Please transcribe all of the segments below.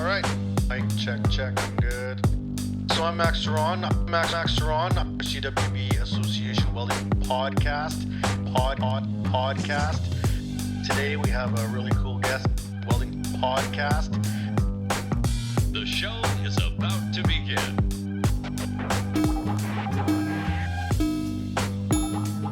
All right. Mic check. I'm good. So I'm Max Ceron. CWB Association Welding podcast. Today we have a really cool guest. Welding podcast. The show is about to begin.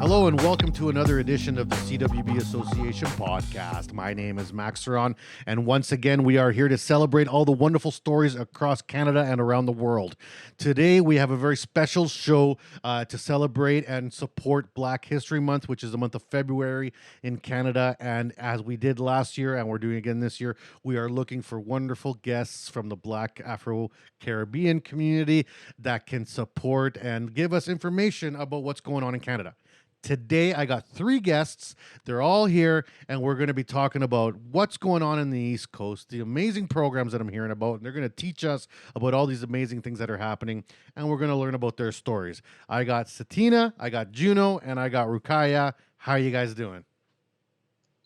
Hello and welcome to another edition of the CWB Association podcast. My name is Max Ceron, and once again we are here to celebrate all the wonderful stories across Canada and around the world. Today we have a very special show to celebrate and support Black History Month, which is the month of February in Canada. And as we did last year and we're doing again this year, we are looking for wonderful guests from the Black Afro-Caribbean community that can support and give us information about what's going on in Canada. Today, I got three guests. They're all here, and we're going to be talking about what's going on in the East Coast, the amazing programs that I'm hearing about, and they're going to teach us about all these amazing things that are happening, and we're going to learn about their stories. I got Sattina, I got Juno, and I got Ruqaiyah. How are you guys doing?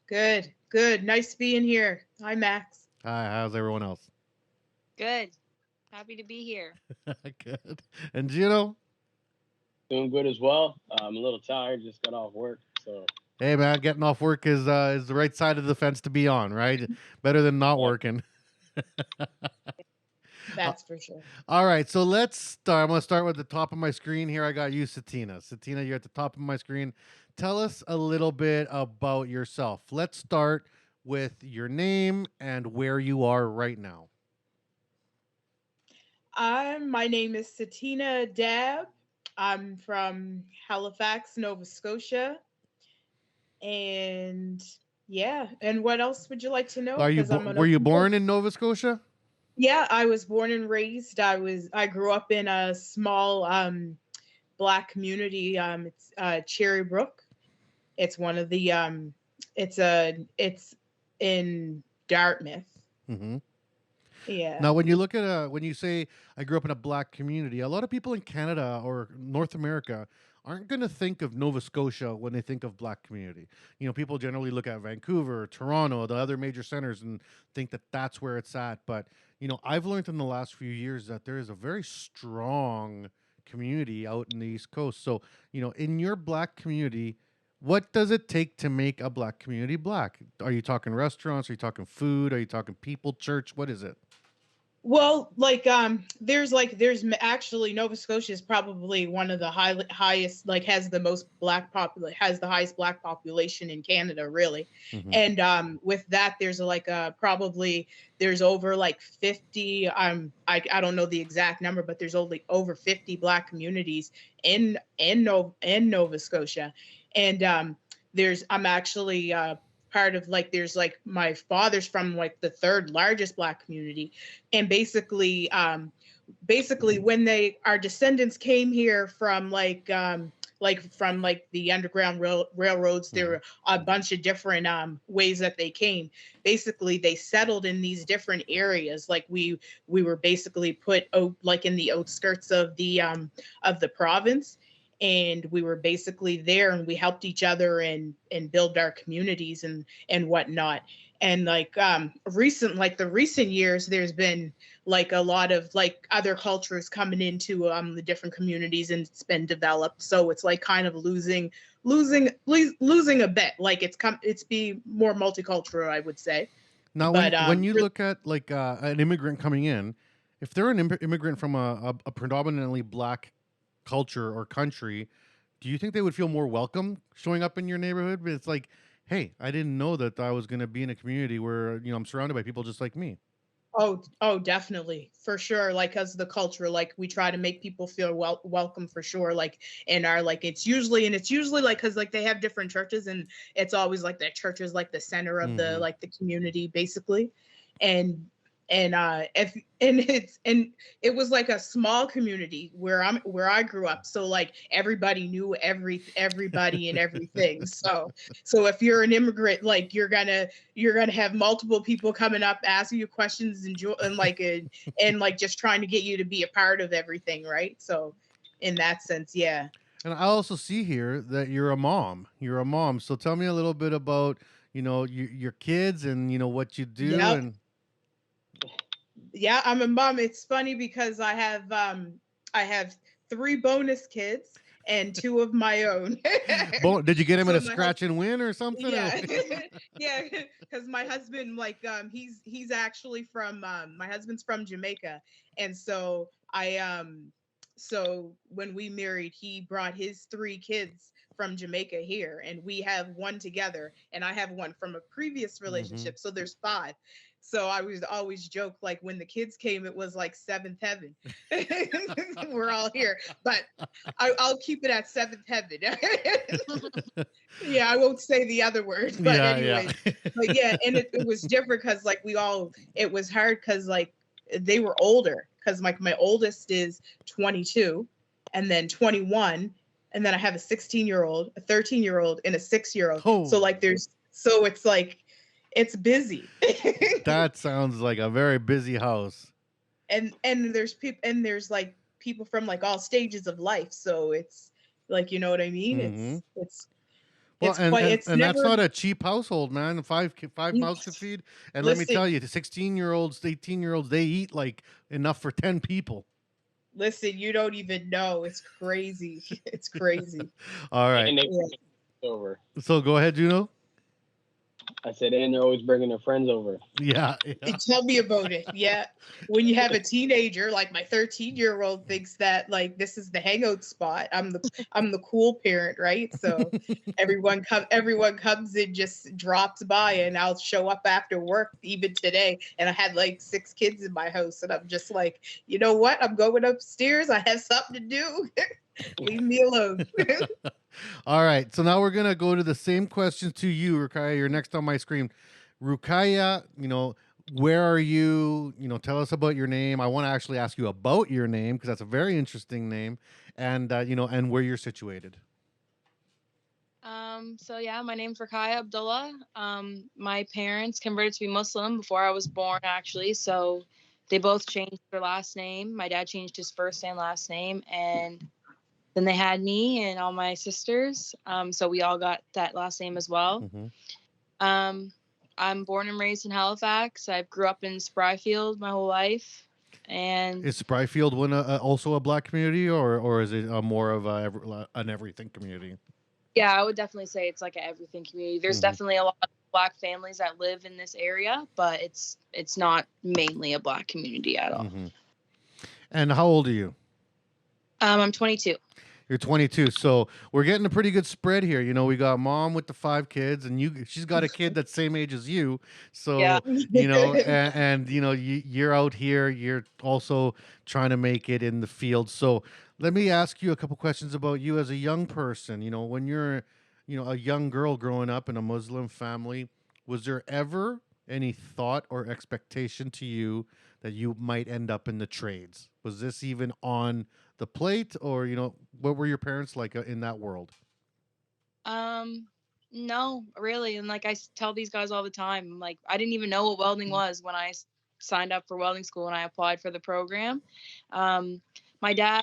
Good. Nice being here. Hi, Max. Hi, how's everyone else? Good. Happy to be here. Good. And Juno? Doing good as well. I'm a little tired. Just got off work. So Hey, man, getting off work is the right side of the fence to be on, right? Better than not working. That's for sure. All right, so let's start. I'm going to start with the top of my screen here. I got you, Sattina. Sattina, you're at the top of my screen. Tell us a little bit about yourself. Let's start with your name and where you are right now. My name is Sattina Dabb. I'm from Halifax, Nova Scotia. And yeah, and what else would you like to know? Were you born in Nova Scotia? Yeah, I was born and raised. I grew up in a small Black community. It's Cherry Brook. It's one of the it's in Dartmouth. Mm-hmm. Yeah. Now, when you look at when you say I grew up in a Black community, a lot of people in Canada or North America aren't going to think of Nova Scotia when they think of Black community. You know, people generally look at Vancouver, Toronto, the other major centers, and think that that's where it's at. But you know, I've learned in the last few years that there is a very strong community out in the East Coast. So, you know, in your Black community, what does it take to make a Black community Black? Are you talking restaurants? Are you talking food? Are you talking people, church? What is it? Well, there's actually Nova Scotia is probably one of the highest, has the most has the highest Black population in Canada, really. Mm-hmm. And with that, there's probably there's over 50. I don't know the exact number, but there's only over 50 Black communities in Nova Scotia, and I'm actually part of there's my father's from the third largest Black community, and basically when our descendants came here from from the Underground Railroads, there were a bunch of different ways that they came. Basically, they settled in these different areas. We were basically put in the outskirts of the province. And we were basically there, and we helped each other and build our communities and whatnot. And the recent years, there's been a lot of other cultures coming into the different communities, and it's been developed. So it's kind of losing a bit. It's be more multicultural, I would say. Now, when you look at an immigrant coming in, if they're an immigrant from a predominantly Black culture or country, do you think they would feel more welcome showing up in your neighborhood? It's hey, I didn't know that I was going to be in a community where, you know, I'm surrounded by people just like me. Oh, definitely, for sure. Because the culture, we try to make people feel welcome for sure. In our it's usually because they have different churches, and it's always the church is the center of the the community basically, and it was a small community where I grew up. So everybody knew everybody and everything. So if you're an immigrant, you're gonna have multiple people coming up asking you questions and just trying to get you to be a part of everything, right? So in that sense, yeah. And I also see here that you're a mom. So tell me a little bit about, you know, your kids and, you know, what you do. Yep. And Yeah, I'm a mom. It's funny because I have 3 bonus kids and 2 of my own. Did you get him in So a my scratch and win or something? yeah. Yeah, because my husband, like, he's actually from my husband's from Jamaica. And so so when we married, he brought his 3 kids from Jamaica here, and we have one together, and I have one from a previous Mhm. relationship, so there's 5. So I was always joke, like, when the kids came, it was like seventh heaven. We're all here, but I'll keep it at seventh heaven. Yeah, I won't say the other word, but Yeah, yeah. anyway. But yeah, and it was different because, like, it was hard because, like, they were older, because like my oldest is 22, and then 21, and then I have a 16-year-old, a 13-year-old, and a 6-year-old. So Oh, like it's like it's busy. that sounds like a very busy house. And there's people, and there's like people from like all stages of life. So it's like, you know what I mean? Hmm. Well, It's quite, it's and that's never. not a cheap household, man. Five mouths to feed, and let me tell Listen, you, the 16-year-olds, 18-year-olds, they eat like enough for 10 people. listen, you don't even know. It's crazy. It's crazy. All right, And they Yeah. over. so go ahead, Juno. I said, and they're always bringing their friends over. Yeah, yeah. Tell me about it. Yeah. When you have a teenager, like my 13-year-old thinks that like this is the hangout spot. I'm the cool parent, right? So everyone comes and just drops by, and I'll show up after work even today. And I had like 6 kids in my house, and I'm just like, you know what? I'm going upstairs. I have something to do. Leave me alone. All right, so now we're gonna go to the same questions to you, Ruqaiyah. You're next on my screen. Ruqaiyah, where are you? Tell us about your name. I want to actually ask you about your name because that's a very interesting name, and and where you're situated. So yeah, my name's Ruqaiyah Abdu-Allah. My parents converted to be Muslim before I was born, actually. So they both changed their last name. My dad changed his first and last name, and then they had me and all my sisters. So we all got that last name as well. Hmm. Um, I'm born and raised in Halifax. I grew up in Spryfield my whole life, and Is Spryfield also a black community, or is it more of an everything community? yeah, I would definitely say it's like an everything community. There's Mhm. definitely a lot of black families that live in this area, but it's not mainly a black community at all. Hmm. And how old are you? I'm 22. You're 22, so we're getting a pretty good spread here. We got mom with the 5 kids, and she's got a kid that's same age as you. Yeah. So and you're out here. You're also trying to make it in the field. So let me ask you a couple questions about you as a young person. When you're, a young girl growing up in a Muslim family, was there ever any thought or expectation to you that you might end up in the trades? Was this even on the plate, or what were your parents like in that world? No, really. And like tell these guys all the time, like I didn't even know what welding was when I signed up for welding school and I applied for the program. My dad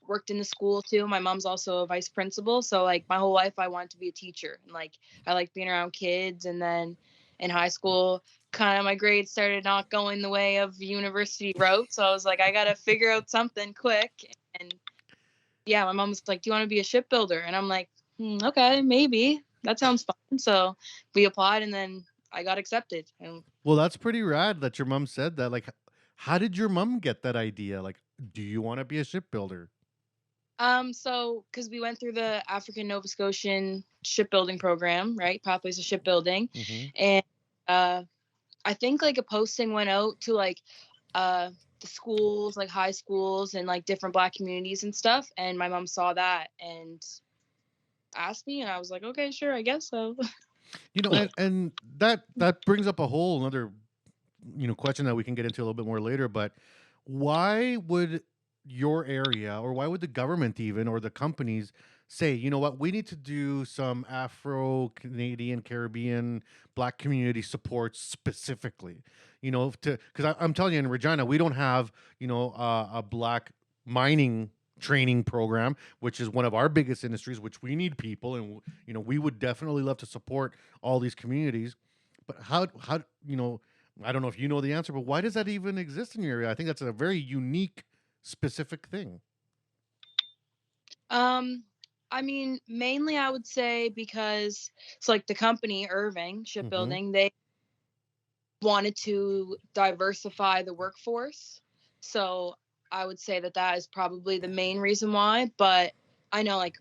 worked in the school too. My mom's also a vice principal, so like my whole life I wanted to be a teacher, and like I like being around kids. And then in high school, kind of my grades started not going the way of university route, so I was like, I gotta figure out something quick. And yeah, my mom was like, do you want to be a shipbuilder? And I'm like, okay, maybe that sounds fun. So we applied, and then I got accepted. And Well, that's pretty rad that your mom said that. Like, how did your mom get that idea? Like, do you want to be a shipbuilder? so because we went through the African Nova Scotian Shipbuilding Program, right? Pathways to Shipbuilding. Hmm. And I think like a posting went out to like the schools, like high schools and like different black communities and stuff. And my mom saw that and asked me, and I was like, okay, sure, I guess so. And that brings up a whole another question that we can get into a little bit more later. But why would your area, or why would the government even, or the companies say, you know what, we need to do some Afro Canadian Caribbean Black community support specifically, to because I'm telling you, in Regina we don't have a Black mining training program, which is one of our biggest industries, which we need people, and we would definitely love to support all these communities. But how I don't know if you know the answer, but why does that even exist in your area? I think that's a very unique, specific thing. I mean, mainly I would say because it's like the company Irving Shipbuilding, they wanted to diversify the workforce. So I would say that that is probably the main reason why. But I know like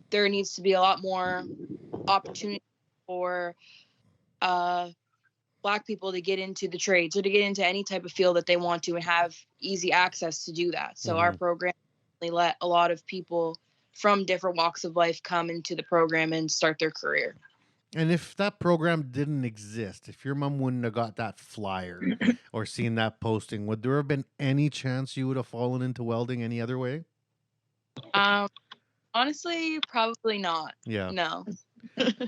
there needs to be a lot more opportunity for Black people to get into the trades or to get into any type of field that they want to and have easy access to do that. So our program really let a lot of people from different walks of life come into the program and start their career. And if that program didn't exist, if your mom wouldn't have got that flyer or seen that posting, would there have been any chance you would have fallen into welding any other way? Honestly, probably not. Yeah. No.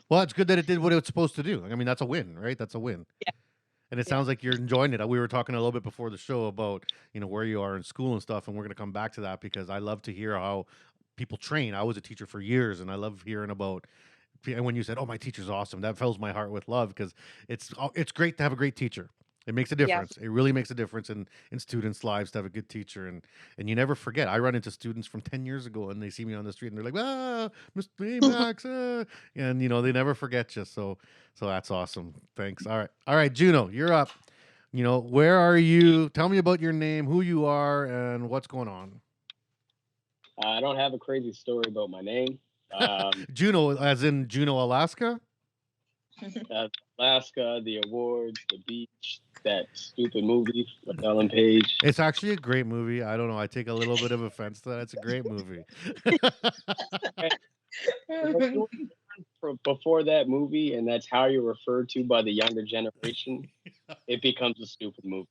Well, it's good that it did what it was supposed to do. I mean, that's a win, right? That's a win. Yeah. And it sounds like you're enjoying it. We were talking a little bit before the show about, where you are in school and stuff, and we're going to come back to that because I love to hear how people train. I was a teacher for years, and I love hearing about. And when you said, "Oh, my teacher's awesome," that fills my heart with love because it's great to have a great teacher. It makes a difference. It really makes a difference in students' lives to have a good teacher, and you never forget. I run into students from 10 years ago, and they see me on the street, and they're like, Mr. Max, and they never forget you. So that's awesome. Thanks. All right, Juno, you're up. Where are you? Tell me about your name, who you are, and what's going on. I don't have a crazy story about my name. Juno, as in Juno, Alaska? Alaska, the awards, the beach, that stupid movie with Ellen Page. It's actually a great movie. I don't know. I take a little bit of offense to that. It's a great movie. Before that movie, and that's how you're referred to by the younger generation, it becomes a stupid movie.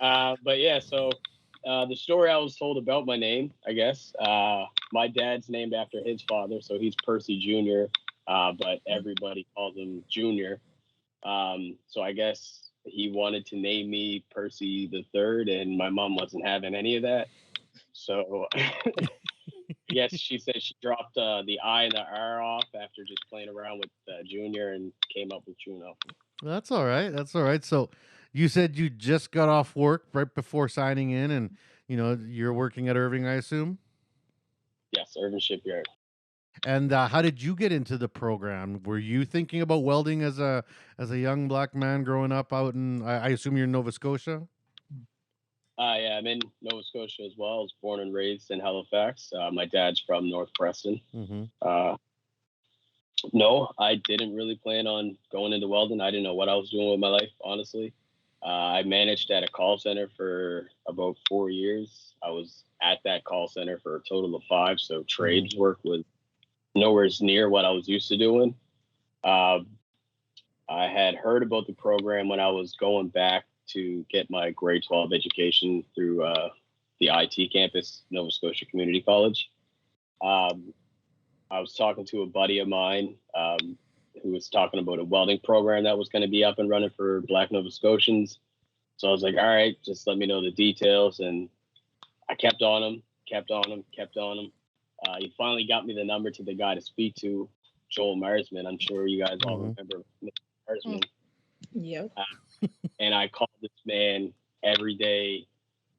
But yeah, so the story I was told about my name, I guess, my dad's named after his father, so he's Percy Jr., but everybody calls him Junior. So I guess he wanted to name me Percy the Third, and my mom wasn't having any of that. So yes, she said she dropped the I and the R off after just playing around with Junior and came up with Juno. That's all right. That's all right. So you said you just got off work right before signing in, and you're working at Irving, I assume? Yes, Irving Shipyard. And how did you get into the program? Were you thinking about welding as a young Black man growing up out in, I assume you're in Nova Scotia? Yeah, I'm in Nova Scotia as well. I was born and raised in Halifax. My dad's from North Preston. No, I didn't really plan on going into welding. I didn't know what I was doing with my life, honestly. I managed at a call center for about 4 years. I was at that call center for a total of 5, so trades work was nowhere near what I was used to doing. I had heard about the program when I was going back to get my grade 12 education through the IT campus, Nova Scotia Community College. I was talking to a buddy of mine who was talking about a welding program that was going to be up and running for Black Nova Scotians. So I was like, all right, just let me know the details. And I kept on him. He finally got me the number to the guy to speak to, Joel Marsman. I'm sure you guys all remember Marsman. Yep. And I called this man every day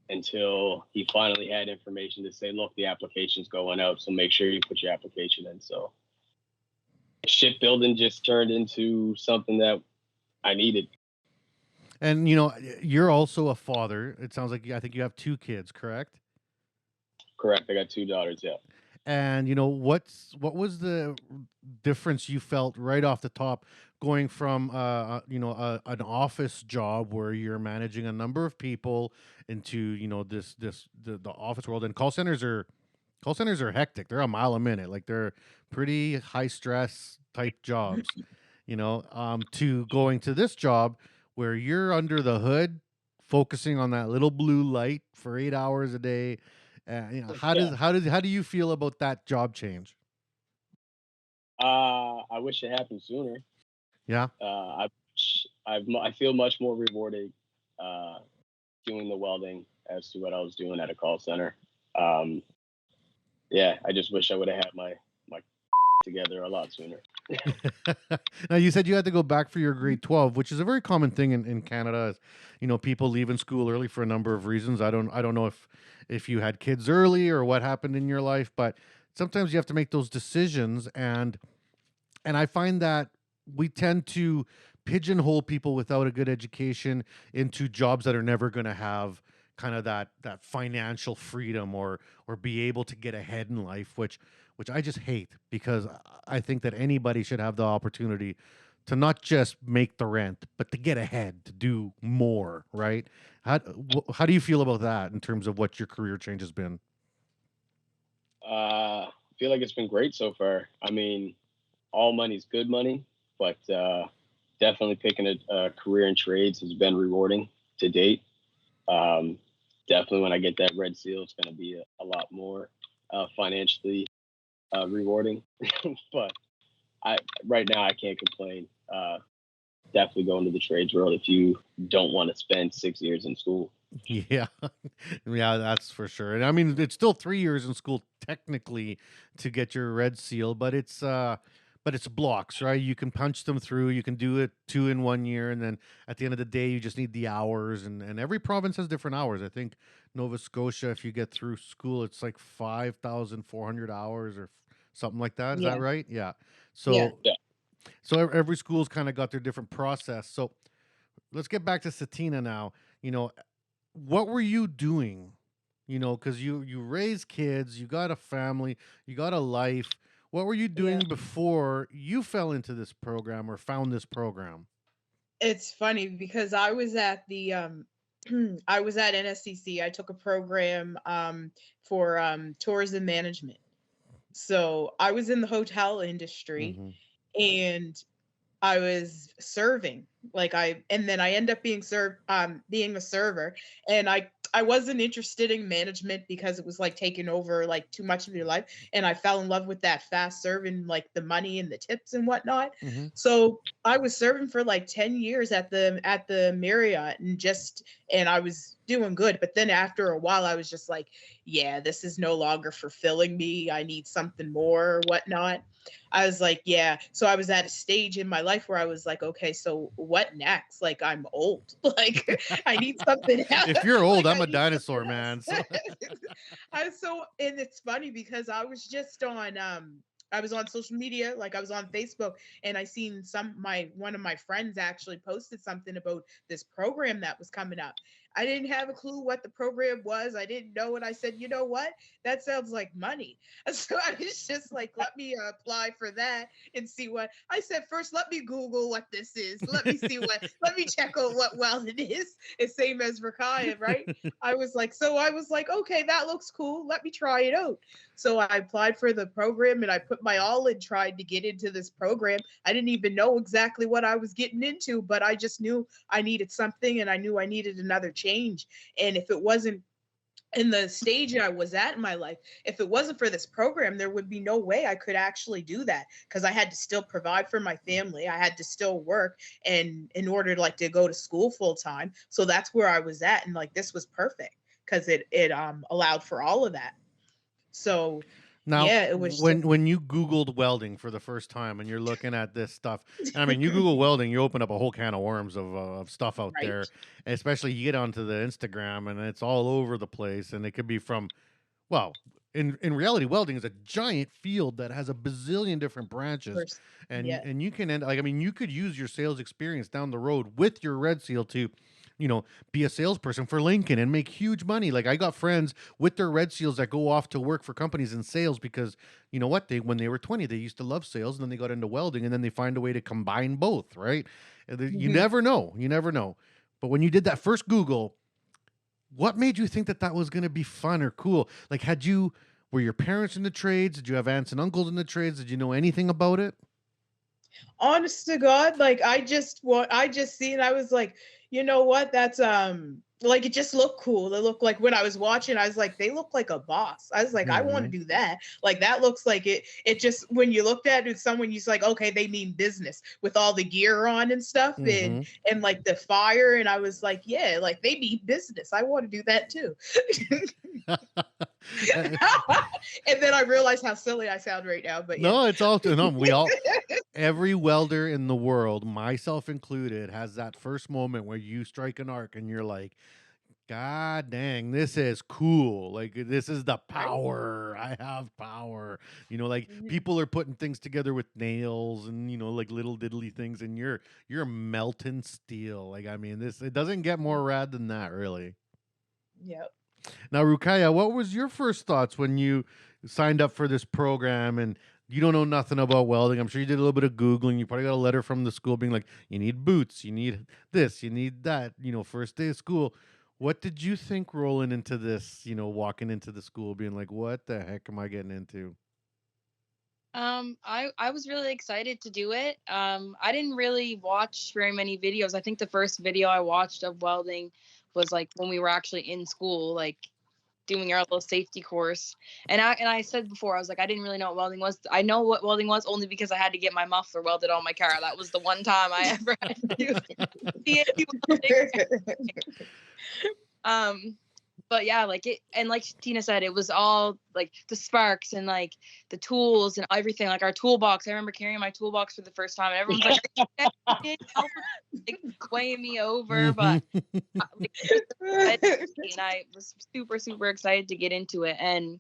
until he finally had information to say, look, the application's going out, so make sure you put your application in. So shipbuilding just turned into something that I needed. And, you're also a father. It sounds like I think you have 2 kids, correct? Correct. I got 2 daughters, yeah. And, what was the difference you felt right off the top going from, an office job where you're managing a number of people into, the office world? And call centers are hectic. They're a mile a minute. Like they're pretty high stress type jobs, to going to this job where you're under the hood focusing on that little blue light for 8 hours a day. How do you feel about that job change? I wish it happened sooner. Yeah. I feel much more rewarded doing the welding as to what I was doing at a call center. Yeah, I just wish I would have had my together a lot sooner. Now, you said you had to go back for your grade 12, which is a very common thing in Canada. You know, people leaving school early for a number of reasons. I don't know if you had kids early or what happened in your life, but sometimes you have to make those decisions, and I find that we tend to pigeonhole people without a good education into jobs that are never going to have kind of that financial freedom or be able to get ahead in life, which I just hate, because I think that anybody should have the opportunity to not just make the rent, but to get ahead, to do more, right? How do you feel about that in terms of what your career change has been? I feel like it's been great so far. I mean, all money's good money, but definitely picking a career in trades has been rewarding to date. Definitely when I get that red seal, it's going to be a lot more financially rewarding. But right now I can't complain. Definitely going to the trades world if you don't want to spend 6 years in school. Yeah, yeah, that's for sure. And I mean, it's still 3 years in school technically to get your red seal, but it's blocks, right? You can punch them through. You can do it 2 in 1 year, and then at the end of the day, you just need the hours. And every province has different hours. I think Nova Scotia, if you get through school, it's like 5,400 hours or something like that. Is Yeah. that right? Yeah. Yeah. So every school's kind of got their different process. So let's get back to Sattina now. You know, what were you doing? You know, because you raise kids, you got a family, you got a life. What were you doing Yeah. before you fell into this program or found this program? It's funny because I was at the I was at NSCC. I took a program for tourism management. So I was in the hotel industry, Hmm. and I was serving. And then I end up being being a server, and I wasn't interested in management because it was like taking over like too much of your life, and I fell in love with that fast serving, like the money and the tips and whatnot. Hmm. So I was serving for like 10 years at the Marriott, and I was doing good, but then after a while I was just like, yeah, this is no longer fulfilling me. I need something more or whatnot. I was like, yeah. So I was at a stage in my life where I was like, okay, so what next? Like, I'm old. Like, I need something else. If you're old, Like, I'm I a need dinosaur, something man. else. So And it's funny because I was just on I was on social media, like I was on Facebook, and I seen one of my friends actually posted something about this program that was coming up. I didn't have a clue what the program was. I didn't know it. I said, you know what? That sounds like money. So I was just like, let me apply for that and see what. I said, first, let me Google what this is. Let me let me check out what Welding is. It's same as Ruqaiyah, right? I was like, okay, that looks cool. Let me try it out. So I applied for the program and I put my all in, tried to get into this program. I didn't even know exactly what I was getting into, but I just knew I needed something, and I knew I needed another change. And if it wasn't in the stage I was at in my life, if it wasn't for this program, there would be no way I could actually do that, because I had to still provide for my family. I had to still work, and in order to go to school full time. So that's where I was at, and like this was perfect because it allowed for all of that. So now, yeah, it was just when you Googled welding for the first time and you're looking at this stuff, and I mean, you Google welding, you open up a whole can of worms of stuff out right. there. And especially you get onto the Instagram and it's all over the place, and it could be from, well, in reality, welding is a giant field that has a bazillion different branches, First, and yeah. you can end, like, I mean, you could use your sales experience down the road with your red seal to, you know, be a salesperson for Lincoln and make huge money. Like, I got friends with their red seals that go off to work for companies in sales because, you know what, when they were 20, they used to love sales, and then they got into welding, and then they find a way to combine both, right? You Mhm. never know. You never know. But when you did that first Google, what made you think that that was going to be fun or cool? Like, were your parents in the trades? Did you have aunts and uncles in the trades? Did you know anything about it? Honest to God, like I just seen, I was like, you know what? That's like it just looked cool. It looked like, when I was watching, I was like, they look like a boss. I was like, I want to Hmm. do that. Like that looks like it just, when you looked at it, someone, you're like, okay, they mean business with all the gear on and stuff, Hmm. and like the fire. And I was like, yeah, like they mean business. I want to do that too. And then I realized how silly I sound right now. But yeah. No, it's all no. Every welder in the world, myself included, has that first moment where you strike an arc and you're like, God dang, this is cool. Like, this is the power. I have power. Like people are putting things together with nails and like little diddly things, and you're melting steel. Like, I mean, it doesn't get more rad than that, really. Yep. Now, Ruqaiyah, what was your first thoughts when you signed up for this program and you don't know nothing about welding? I'm sure you did a little bit of Googling. You probably got a letter from the school being like, you need boots, you need this, you need that, first day of school. What did you think rolling into this, walking into the school being like, what the heck am I getting into? I was really excited to do it. I didn't really watch very many videos. I think the first video I watched of welding was like when we were actually in school, like doing our little safety course. And I said before, I was like, I didn't really know what welding was. I know what welding was only because I had to get my muffler welded on my car. That was the one time I ever had to do welding. But yeah, like it, and like Tina said, it was all like the sparks and like the tools and everything, like our toolbox. I remember carrying my toolbox for the first time and everyone's like, like weighing me over, but and I was super, super excited to get into it. And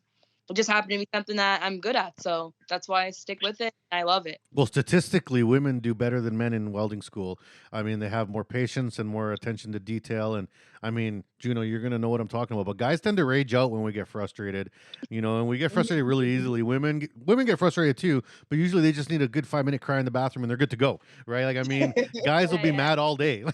it just happened to be something that I'm good at. So that's why I stick with it. I love it. Well, statistically, women do better than men in welding school. I mean, they have more patience and more attention to detail. And I mean, Juno, you're going to know what I'm talking about. But guys tend to rage out when we get frustrated, and we get frustrated really easily. Women get frustrated too, but usually they just need a good 5-minute cry in the bathroom and they're good to go, right? Like, I mean, guys will be mad all day.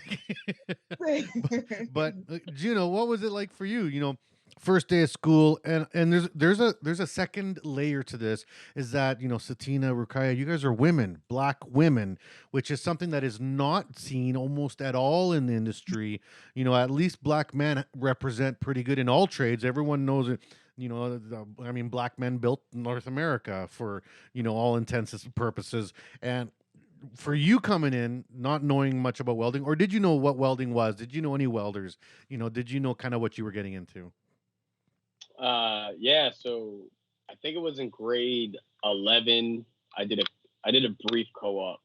but Juno, what was it like for you? First day of school, and there's a second layer to this, is that Sattina, Ruqaiyah, you guys are women, black women, which is something that is not seen almost at all in the industry. At least black men represent pretty good in all trades. Everyone knows it. I mean, black men built North America for all intents and purposes. And for you coming in, not knowing much about welding, or did you know what welding was? Did you know any welders? Did you know kind of what you were getting into? Yeah, so I think it was in grade 11. I did a brief co-op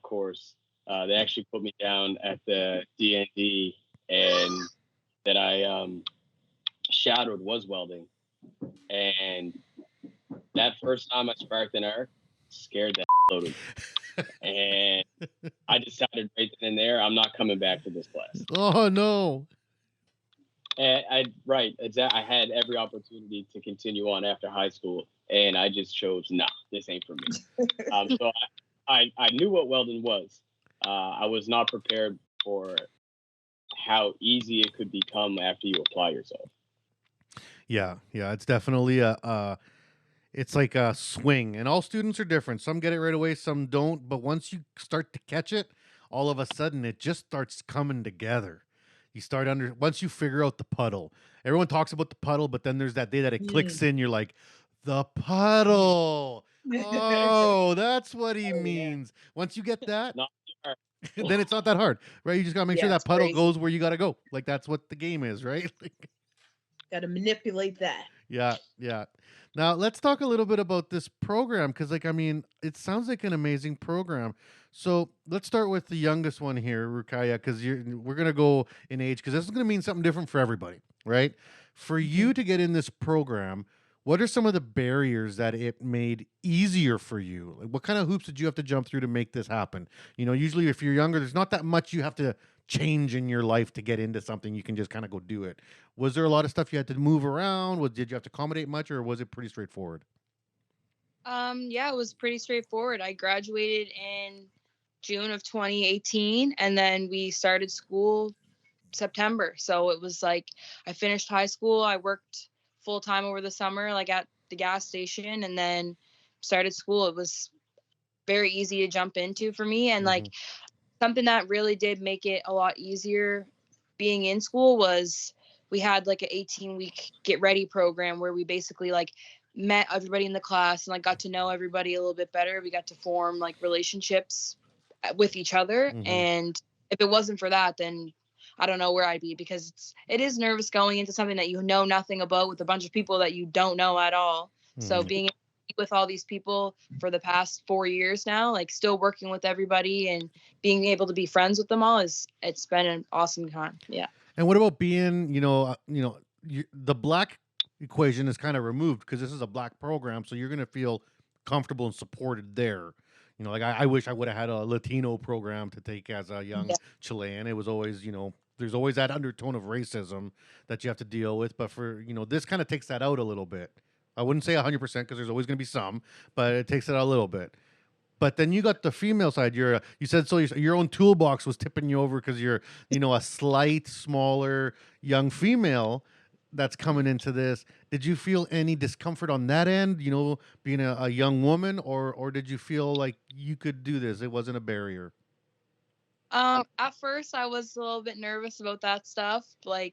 course. They actually put me down at the DND, and that I shadowed was welding. And that first time I sparked an arc scared the hell out of me. And I decided right then and there, I'm not coming back to this class. Oh no. And I had every opportunity to continue on after high school, and I just chose, nah, this ain't for me. So I knew what welding was. I was not prepared for how easy it could become after you apply yourself. Yeah, it's definitely it's like a swing, and all students are different. Some get it right away, some don't. But once you start to catch it, all of a sudden it just starts coming together. You start once you figure out the puddle. Everyone talks about the puddle, but then there's that day that it clicks in. You're like, the puddle. Oh, that's what he means. Yeah. Once you get that, then it's not that hard, right? You just gotta make sure that puddle goes where you gotta go. Like, that's what the game is, right? Gotta manipulate that. Yeah. Now let's talk a little bit about this program, because it sounds like an amazing program. So let's start with the youngest one here, Ruqaiyah, because we're gonna go in age, because this is gonna mean something different for everybody, right? For you to get in this program, what are some of the barriers that it made easier for you? Like, what kind of hoops did you have to jump through to make this happen? Usually if you're younger, there's not that much you have to change in your life to get into something. You can just kind of go do it. Was there a lot of stuff you had to move around? Did you have to accommodate much, or was it pretty straightforward? Yeah, it was pretty straightforward. I graduated in June of 2018, and then we started school September. So it was like I finished high school. I worked full time over the summer, like at the gas station, and then started school. It was very easy to jump into for me. And like something that really did make it a lot easier being in school was we had like an 18-week get ready program where we basically like met everybody in the class and like got to know everybody a little bit better. We got to form like relationships with each other. And if it wasn't for that, then I don't know where I'd be, because it is nervous going into something that you know nothing about with a bunch of people that you don't know at all. So being with all these people for the past 4 years now, like still working with everybody and being able to be friends with them all, it's been an awesome time. Yeah. And what about being, the black equation is kind of removed because this is a black program, so you're going to feel comfortable and supported there. Like I wish I would have had a Latino program to take as a young Chilean. It was always, there's always that undertone of racism that you have to deal with. But for, this kind of takes that out a little bit. I wouldn't say 100% because there's always going to be some, but it takes it out a little bit. But then you got the female side. You said so. Your own toolbox was tipping you over because you're, a slight, smaller, young female that's coming into this. Did you feel any discomfort on that end? Being a young woman, or did you feel like you could do this? It wasn't a barrier. At first, I was a little bit nervous about that stuff, but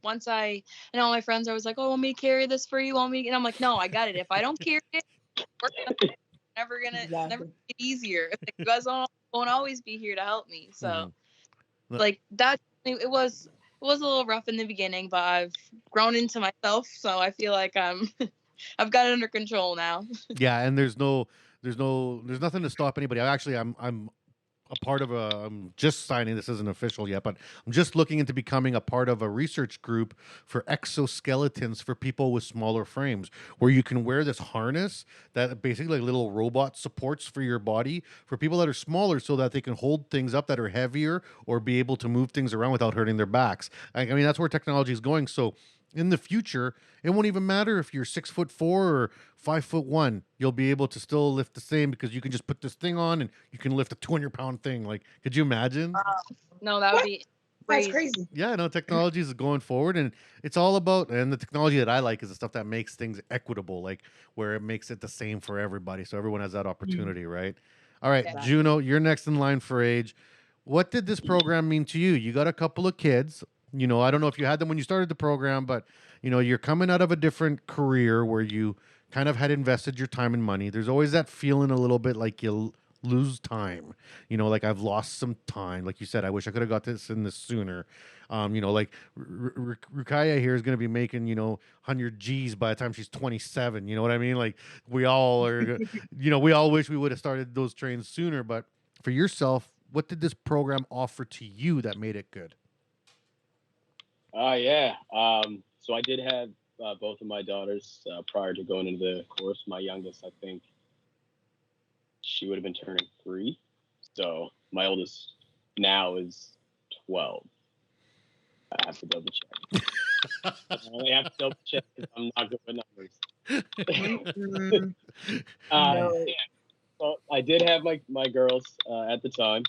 once my friends are always like, "Oh, want me to carry this for you? Want me?" And I'm like, "No, I got it. If I don't carry it, never get easier. Like, you guys won't always be here to help me." So that it was a little rough in the beginning, but I've grown into myself, so I feel like I've got it under control now. Yeah, and there's nothing to stop anybody. I'm a part of I'm just signing, this isn't official yet, but I'm just looking into becoming a part of a research group for exoskeletons for people with smaller frames, where you can wear this harness that basically like little robot supports for your body for people that are smaller, so that they can hold things up that are heavier or be able to move things around without hurting their backs. I mean, that's where technology is going. So in the future, it won't even matter if you're 6'4" or 5'1". You'll be able to still lift the same because you can just put this thing on and you can lift a 200-pound thing. Like, could you imagine? No, that would be crazy. That's crazy. Yeah, no, technology is going forward, and it's all about, and the technology that I like is the stuff that makes things equitable, like where it makes it the same for everybody, so everyone has that opportunity, right? All right, Yeah. Juno, you're next in line for age. What did this program mean to you? You got a couple of kids. I don't know if you had them when you started the program, but, you're coming out of a different career where you kind of had invested your time and money. There's always that feeling a little bit like you lose time, like I've lost some time. Like you said, I wish I could have got this sooner. Like Ruqaiyah here is going to be making, 100 G's by the time she's 27. You know what I mean? Like we all are, we all wish we would have started those trains sooner. But for yourself, what did this program offer to you that made it good? Yeah. So I did have both of my daughters prior to going into the course. My youngest, I think, she would have been turning 3. So my oldest now is 12. I have to double check. I only have to double check because I'm not good with numbers. Yeah. So I did have my girls at the time.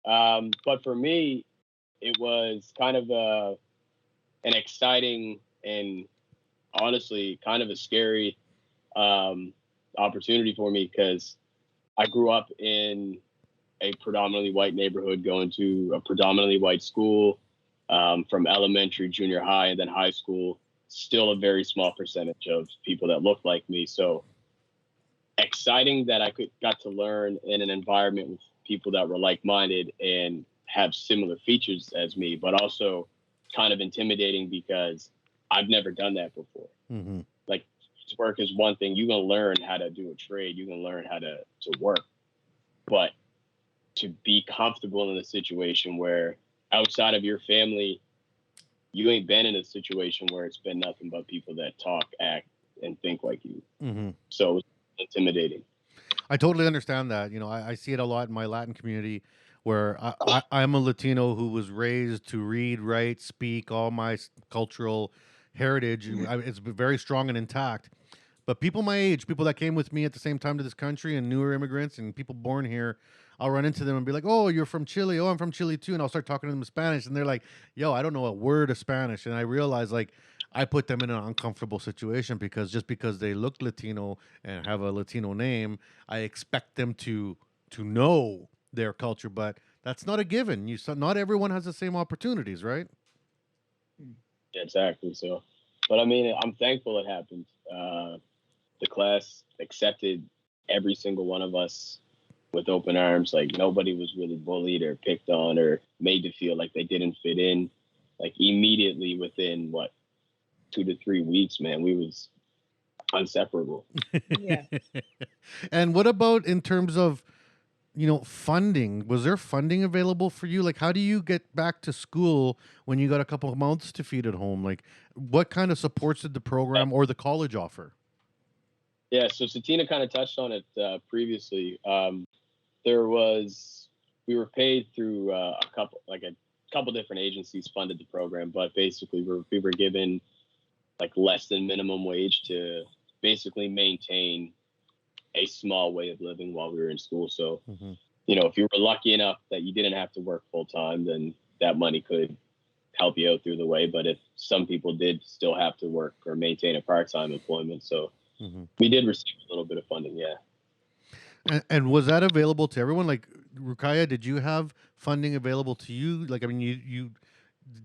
But for me, it was kind of an exciting and honestly kind of a scary opportunity for me, because I grew up in a predominantly white neighborhood, going to a predominantly white school, from elementary, junior high, and then high school. Still a very small percentage of people that look like me. So exciting that I got to learn in an environment with people that were like-minded and have similar features as me, but also kind of intimidating because I've never done that before. Mm-hmm. Like, work is one thing. You're going to learn how to do a trade. You're going to learn how to work. But to be comfortable in a situation where outside of your family, you ain't been in a situation where it's been nothing but people that talk, act, and think like you. Mm-hmm. So it's intimidating. I totally understand that. I see it a lot in my Latin community, where I'm a Latino who was raised to read, write, speak, all my cultural heritage. It's very strong and intact. But people my age, people that came with me at the same time to this country, and newer immigrants and people born here, I'll run into them and be like, "Oh, you're from Chile. Oh, I'm from Chile too." And I'll start talking to them in Spanish, and they're like, "Yo, I don't know a word of Spanish." And I realize, like, I put them in an uncomfortable situation because just because they look Latino and have a Latino name, I expect them to know their culture, but that's not a given. Not everyone has the same opportunities, right? Exactly. So, but I mean, I'm thankful it happened. The class accepted every single one of us with open arms. Like nobody was really bullied or picked on or made to feel like they didn't fit in. Like immediately within 2 to 3 weeks, man, we was inseparable. Yeah. And what about in terms of, funding? Was there funding available for you? Like, how do you get back to school when you got a couple of mouths to feed at home? Like, what kind of supports did the program or the college offer? Yeah, so Sattina kind of touched on it previously. We were paid through a couple different agencies funded the program, but basically we were given like less than minimum wage to basically maintain a small way of living while we were in school. So, if you were lucky enough that you didn't have to work full time, then that money could help you out through the way. But if some people did still have to work or maintain a part-time employment, so we did receive a little bit of funding. Yeah. And was that available to everyone? Like, Ruqaiyah, did you have funding available to you? Like, I mean, you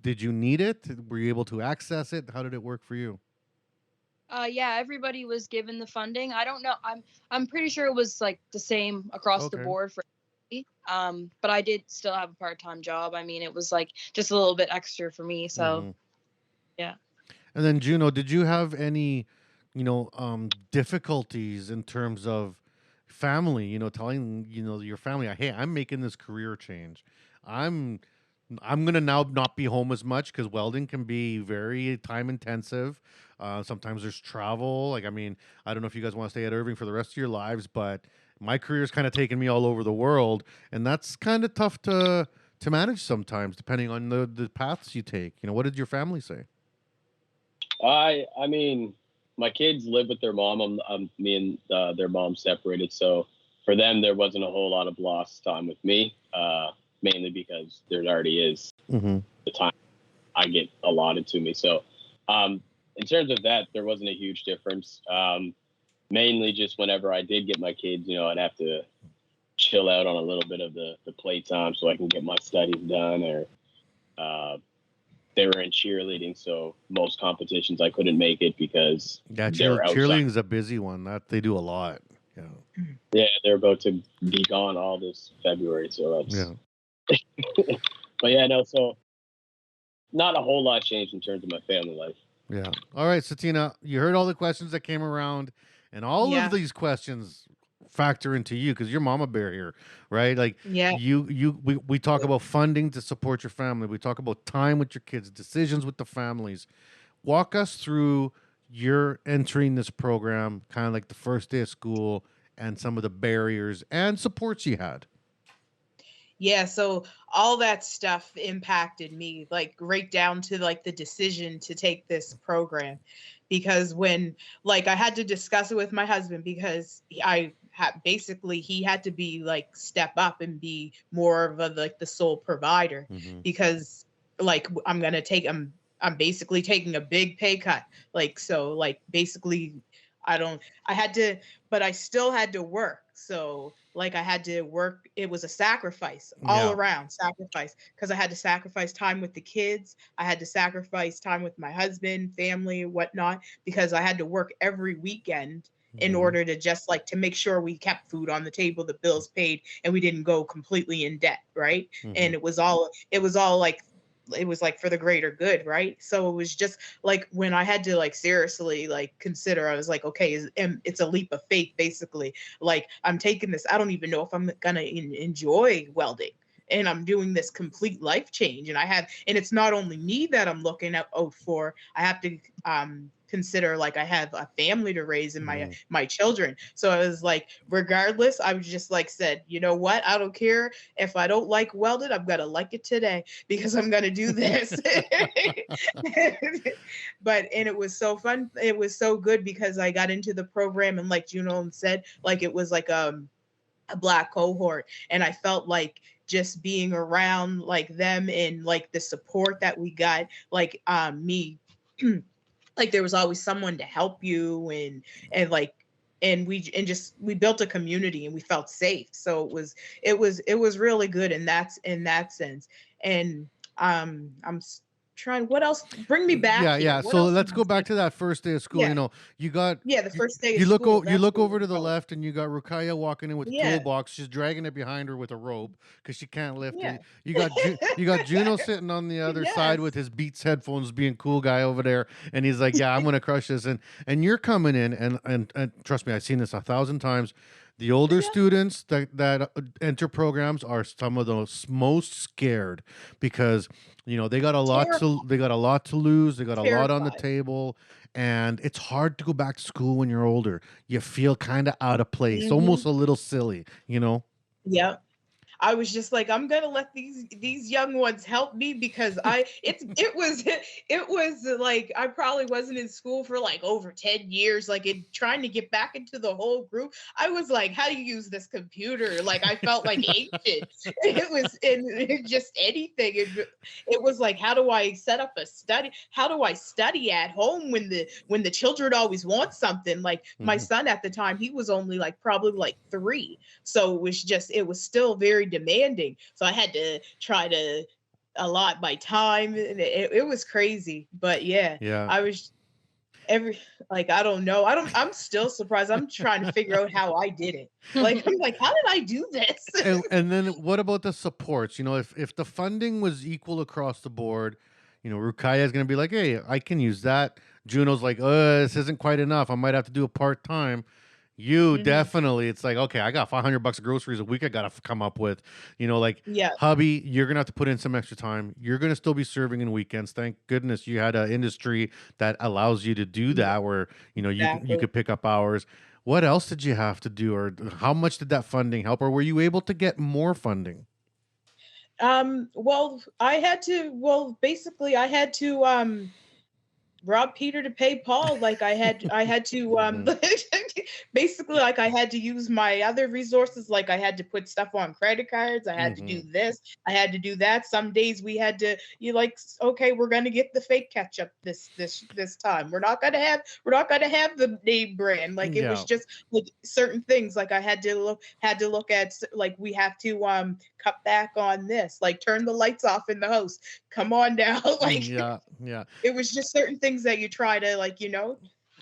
did you need it? Were you able to access it? How did it work for you? Yeah, everybody was given the funding. I don't know. I'm pretty sure it was like the same across the board for everybody. But I did still have a part-time job. I mean, it was like just a little bit extra for me. So yeah. And then Juno, did you have any, difficulties in terms of family, telling, your family, hey, I'm making this career change. I'm going to now not be home as much because welding can be very time intensive. Sometimes there's travel. Like, I mean, I don't know if you guys want to stay at Irving for the rest of your lives, but my career's kind of taken me all over the world. And that's kind of tough to manage sometimes, depending on the paths you take. What did your family say? I mean, my kids live with their mom. Me and their mom separated. So for them, there wasn't a whole lot of lost time with me. Mainly because there already is the time I get allotted to me. So in terms of that, there wasn't a huge difference. Mainly just whenever I did get my kids, I'd have to chill out on a little bit of the playtime so I can get my studies done. Or they were in cheerleading, so most competitions I couldn't make it because cheerleading is a busy one. That they do a lot. Yeah, they're about to be gone all this February, so that's but yeah, no, so not a whole lot changed in terms of my family life. Yeah. All right, Sattina, you heard all the questions that came around, and all of these questions factor into you because you're mama bear here, right? Like, we talk about funding to support your family. We talk about time with your kids, decisions with the families. Walk us through your entering this program, kind of like the first day of school, and some of the barriers and supports you had. Yeah, so all that stuff impacted me, like right down to like the decision to take this program, because when I had to discuss it with my husband because basically he had to be like step up and be more of the sole provider because I'm basically taking a big pay cut. Basically but I still had to work. So I had to work. It was a sacrifice all around sacrifice because I had to sacrifice time with the kids. I had to sacrifice time with my husband, family, whatnot, because I had to work every weekend in order to just to make sure we kept food on the table, the bills paid, and we didn't go completely in debt. Right. And it was all for the greater good, right? So it was just when I had to seriously consider, I was okay, it's a leap of faith, basically. I'm taking this, I don't even know if I'm gonna enjoy welding, and I'm doing this complete life change, and it's not only me that I'm looking out for. I have to consider I have a family to raise and my children. So I was regardless, I was just said, you know what? I don't care if I don't like welding. I'm gonna like it today because I'm gonna do this. And it was so fun. It was so good because I got into the program and like Juno said, it was a Black cohort, and I felt just being around them and the support that we got, me. There was always someone to help you and we built a community and we felt safe. So it was really good in that sense. And I'm trying. What else? Bring me back. Yeah, here. yeah. What So else let's did go you back say? to that first day of school. Yeah. You know, you got Yeah, the first day you of look school. you look where over to we're the going. left, and you got Ruqaiyah walking in with a Yeah. toolbox. She's dragging it behind her with a rope because she can't lift Yeah. it. You got Juno sitting on the other side with Yes. his Beats headphones, being cool guy over there, and he's like, "Yeah, I'm gonna crush this." And you're coming in, and trust me, I've seen this 1,000 times. The older Yeah. students that enter programs are some of the most scared because you know they got a lot to lose. They got a lot on the Terrified. table, and it's hard to go back to school when you're older. You feel kind of out of place, Hmm. almost a little silly, you know. Yeah. I was just like, I'm gonna let these young ones help me because it was like I probably wasn't in school for like over 10 years, like trying to get back into the whole group. I was like, how do you use this computer? Like I felt like ancient. Just anything. It was like, how do I set up a study? How do I study at home when the children always want something? Like my son at the time, he was only like probably like 3. So it was still very demanding. So I had to try to allot my time. And it was crazy. But yeah, Yeah. I was I don't know. I'm still surprised. I'm trying to figure out how I did it. Like, I'm like, how did I do this? And then what about the supports? You know, if the funding was equal across the board, you know, Ruqaiyah is going to be like, hey, I can use that. Juno's like, this isn't quite enough. I might have to do a part-time. You Mhm. definitely, it's like, okay, I got $500 of groceries a week I got to come up with. You know, like, Yeah. hubby, you're going to have to put in some extra time. You're going to still be serving in weekends. Thank goodness you had an industry that allows you to do that where, you know, you Exactly. could pick up hours. What else did you have to do, or how much did that funding help, or were you able to get more funding? Well, basically I had to rob Peter to pay Paul. Like I had to basically like I had to use my other resources. Like I had to put stuff on credit cards. I had to do this. I had to do that. Some days we had to okay, we're gonna get the fake ketchup this time. We're not gonna have the name brand. Like it was just like certain things. Like I had to look at like we have to cut back on this. Like turn the lights off in the house. Come on now. Like yeah. it was just certain things that you try to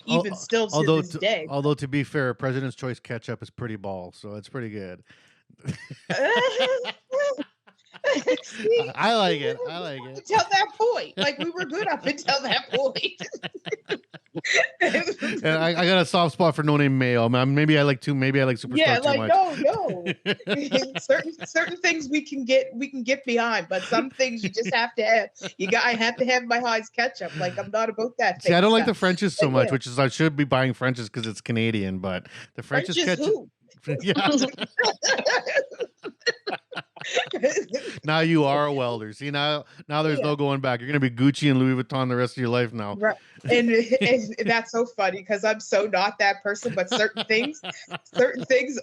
even still to Although this day. although to be fair, President's Choice ketchup is pretty ball, so it's pretty good. See, I like it. I like it. until that point, like we were good up until that point. And I got a soft spot for no name mayo. Maybe I like Superstar Yeah, too like much. no. certain things we can get behind, but some things you just have to have. I have to have my Heinz ketchup. Like I'm not about that. See, I don't like the stuff. French's so much, Yeah. which is I should be buying French's because it's Canadian, but the French's French is ketchup. who? Yeah. Now you are a welder. See, now there's no going back. You're gonna be Gucci and Louis Vuitton the rest of your life now. Right. And that's so funny because I'm so not that person, but certain things,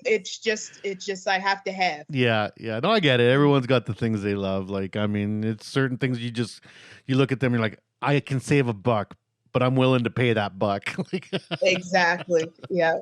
it's just I have to have. Yeah. No, I get it. Everyone's got the things they love. Like, I mean, it's certain things you look at them, you're like, I can save $1, but I'm willing to pay that buck. Exactly. Yeah.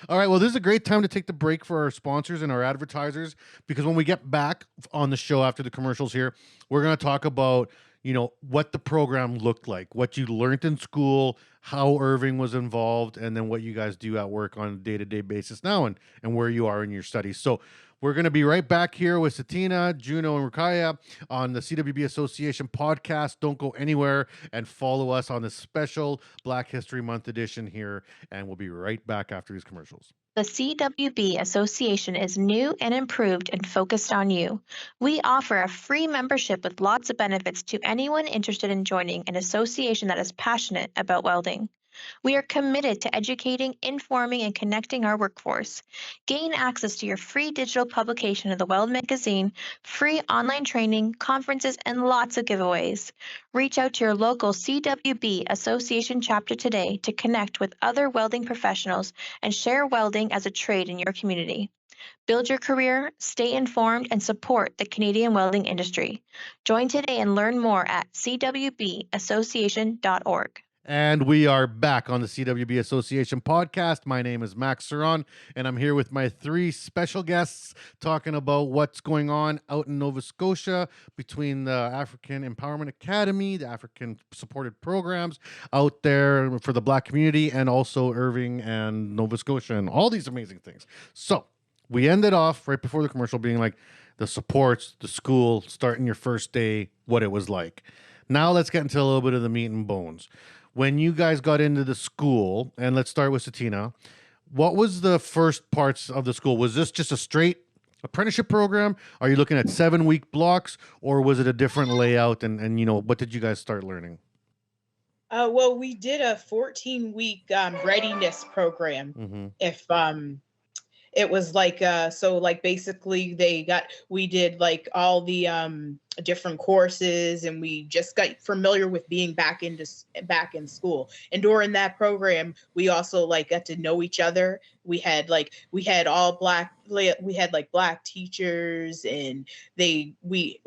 All right. Well, this is a great time to take the break for our sponsors and our advertisers, because when we get back on the show after the commercials here, we're going to talk about, you know, what the program looked like, what you learned in school, how Irving was involved, and then what you guys do at work on a day-to-day basis now, and where you are in your studies. So we're going to be right back here with Sattina, Juno, and Ruqaiyah on the CWB Association podcast. Don't go anywhere and follow us on this special Black History Month edition here, and we'll be right back after these commercials. The CWB Association is new and improved and focused on you. We offer a free membership with lots of benefits to anyone interested in joining an association that is passionate about welding. We are committed to educating, informing, and connecting our workforce. Gain access to your free digital publication of the Weld magazine, free online training, conferences, and lots of giveaways. Reach out to your local CWB Association chapter today to connect with other welding professionals and share welding as a trade in your community. Build your career, stay informed, and support the Canadian welding industry. Join today and learn more at cwbassociation.org. And we are back on the CWB Association podcast. My name is Max Ceron, and I'm here with my three special guests talking about what's going on out in Nova Scotia between the African Empowerment Academy, the African supported programs out there for the Black community, and also Irving and Nova Scotia and all these amazing things. So we ended off right before the commercial being like the supports, the school, starting your first day, what it was like. Now let's get into a little bit of the meat and bones. When you guys got into the school, and let's start with Sattina, what was the first parts of the school? Was this just a straight apprenticeship program? Are you looking at 7-week blocks, or was it a different layout? And what did you guys start learning? Well, we did a 14-week readiness program. If it was like so like basically we did like all the different courses, and we just got familiar with being back in school. And during that program, we also like got to know each other. We had all black, we had like black teachers, and we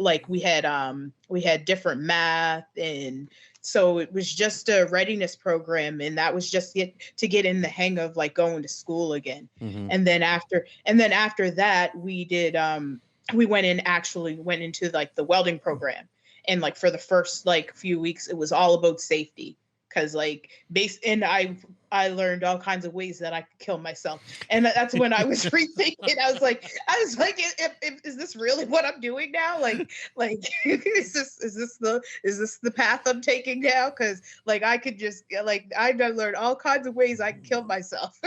had different math, and so it was just a readiness program, and that was just to get in the hang of like going to school again. And then after that, we did we went into like the welding program, and like for the first like few weeks, it was all about safety, because like I learned all kinds of ways that I could kill myself, and that's when I was rethinking. I was like, is this really what I'm doing now? Like is this the path I'm taking now? Because like I could just I learned all kinds of ways I could kill myself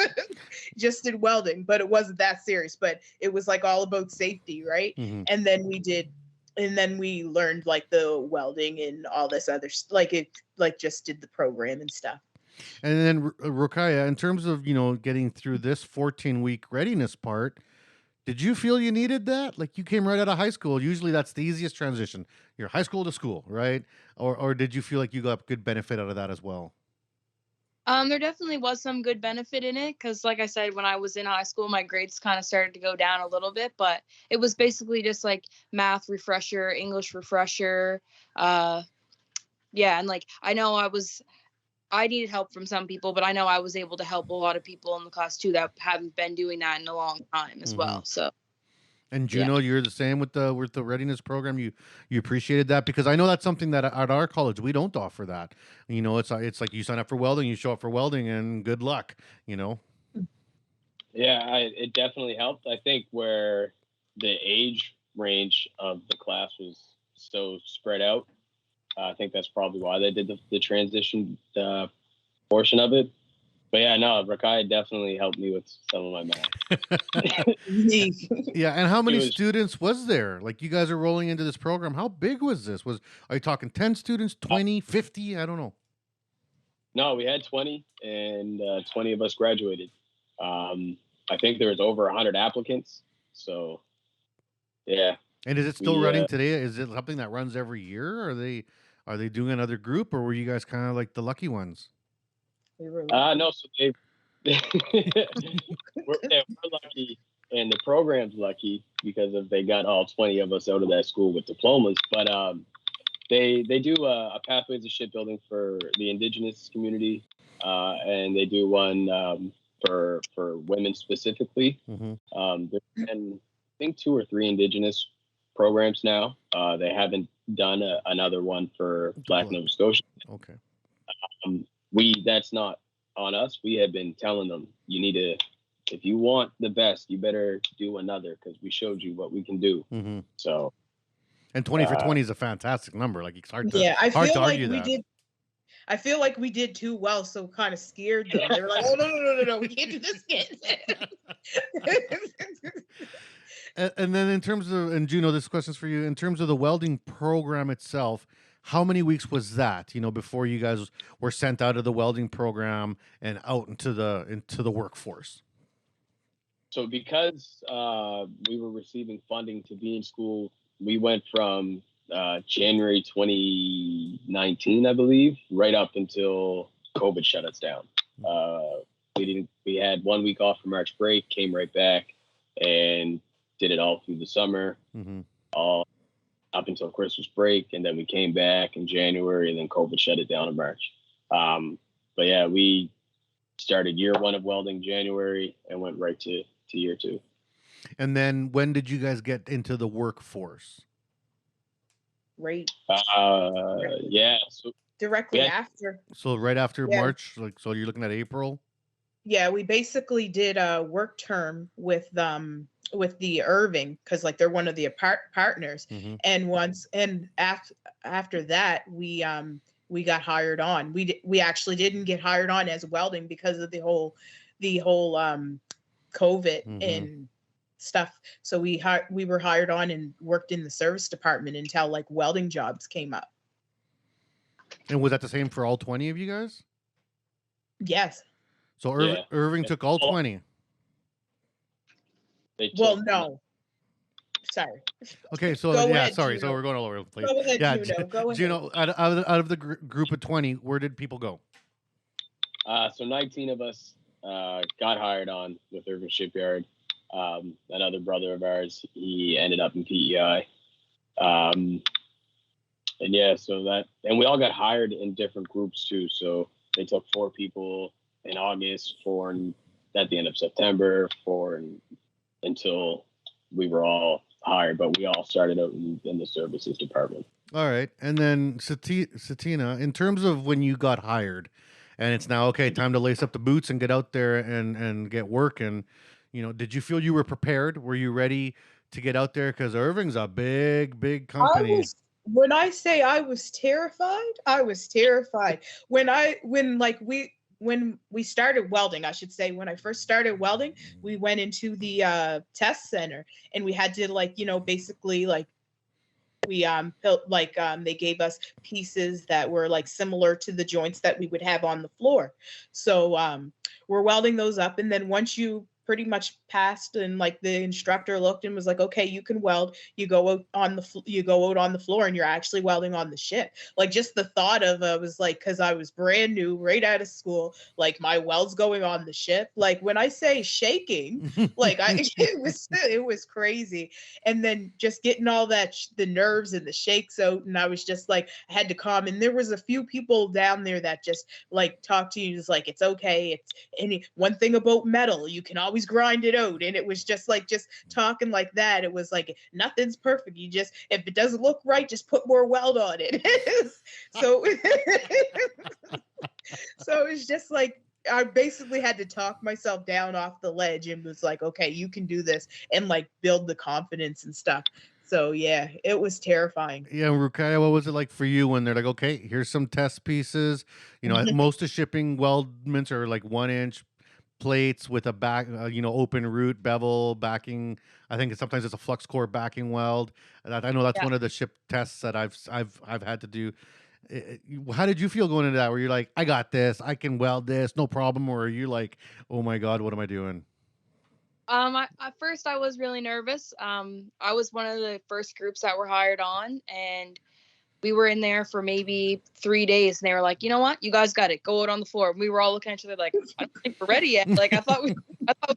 just in welding, but it wasn't that serious. But it was like all about safety, right? And then we learned like the welding and all this other just did the program and stuff. And then Ruqaiyah, in terms of getting through this 14-week readiness part, did you feel you needed that? Like, you came right out of high school. Usually that's the easiest transition. You're high school to school, right? Or did you feel like you got good benefit out of that as well? There definitely was some good benefit in it, because like I said, when I was in high school, my grades kind of started to go down a little bit, but it was basically just like math refresher, English refresher. And like I know I needed help from some people, but I know I was able to help a lot of people in the class too that haven't been doing that in a long time as well. So. And Juno, you're the same with the readiness program. You appreciated that, because I know that's something that at our college we don't offer that. It's like you sign up for welding, you show up for welding, and good luck. Yeah, it definitely helped. I think where the age range of the class was so spread out, I think that's probably why they did the transition portion of it. But yeah, no, Ruqaiyah definitely helped me with some of my math. Yeah, and how many students was there? Like, you guys are rolling into this program. How big was this? Are you talking 10 students, 20, 50? I don't know. No, we had 20, and 20 of us graduated. I think there was over 100 applicants. So, yeah. And is it still running today? Is it something that runs every year? Are they doing another group, or were you guys kind of like the lucky ones? No, so we're lucky, and the program's lucky because they got all 20 of us out of that school with diplomas. But they do a Pathways to Shipbuilding for the Indigenous community, and they do one for women specifically. There's been, I think, 2 or 3 Indigenous programs now. They haven't done another one for Black Nova Scotia. Okay. That's not on us. We have been telling them, you need to, if you want the best, you better do another, because we showed you what we can do. So, and 20 for 20 is a fantastic number. Like, it's hard to I feel like argue that. I feel like we did too well, so kind of scared them. They were like, "Oh no, we can't do this again." And then in terms of, and Juno, this question's for you. In terms of the welding program itself, how many weeks was that, before you guys were sent out of the welding program and out into the workforce? So because we were receiving funding to be in school, we went from January 2019, I believe, right up until COVID shut us down. We had 1 week off for March break, came right back, and did it all through the summer, all up until Christmas break, and then we came back in January, and then COVID shut it down in March. but yeah, we started year 1 of welding January and went right to year 2. And then when did you guys get into the workforce? Right. Yeah. So Directly Yeah. after. So right after Yeah. March, like, so you're looking at April? Yeah, we basically did a work term with the Irving, because like they're one of the partners. Mhm. And after that we got hired on. We actually didn't get hired on as welding because of the whole COVID Mhm. and stuff. So we were hired on and worked in the service department until like welding jobs came up. And was that the same for all 20 of you guys? Yes. So Yeah. Irving took all 20. They Well, took- no. Sorry. Okay, so Go yeah, ahead, sorry. Juno. So we're going all over the place. Go ahead, Yeah, Juno. Go ahead. Juno, out of the group of 20, where did people go? So 19 of us got hired on with Irving Shipyard. Another brother of ours, he ended up in PEI. And yeah, and we all got hired in different groups too. So they took 4 people in August, 4 at the end of September, 4 until we were all hired, but we all started out in the services department. All right. And then Sattina, in terms of when you got hired and it's now, okay, time to lace up the boots and get out there and get working, did you feel you were prepared? Were you ready to get out there? Because Irving's a big company. When I say I was terrified, I was terrified. When we started welding, I should say, when I first started welding, we went into the test center and we had to basically we built they gave us pieces that were like similar to the joints that we would have on the floor. So we're welding those up, and then once you pretty much passed and like the instructor looked and was like, okay, you can weld, you go out on the floor and you're actually welding on the ship. Like just the thought of it was like, because I was brand new right out of school, like my welds going on the ship, like when I say shaking, like it was crazy. And then just getting all that the nerves and the shakes out, and I was just like, I had to calm. And there was a few people down there that just like talked to you, just like, it's okay, it's one thing about metal, you can always grind it out. And it was just talking like that. It was like, nothing's perfect, you just, if it doesn't look right, just put more weld on it. So so it's just like I basically had to talk myself down off the ledge and was like, okay, you can do this, and like build the confidence and stuff. So yeah, it was terrifying. Yeah, Ruqaiyah, what was it like for you when they're like, okay, here's some test pieces? Most of shipping weldments are like 1-inch plates with a back, open root bevel backing. I think sometimes it's a flux core backing weld. I know that's one of the ship tests that I've had to do. How did you feel going into that? Were you like, I got this, I can weld this, no problem? Or are you like, oh my God, what am I doing? At first I was really nervous. I was one of the first groups that were hired on, and we were in there for maybe 3 days, and they were like, you know what, you guys got it, go out on the floor. And we were all looking at each other like, I don't think we're ready yet. Like I thought we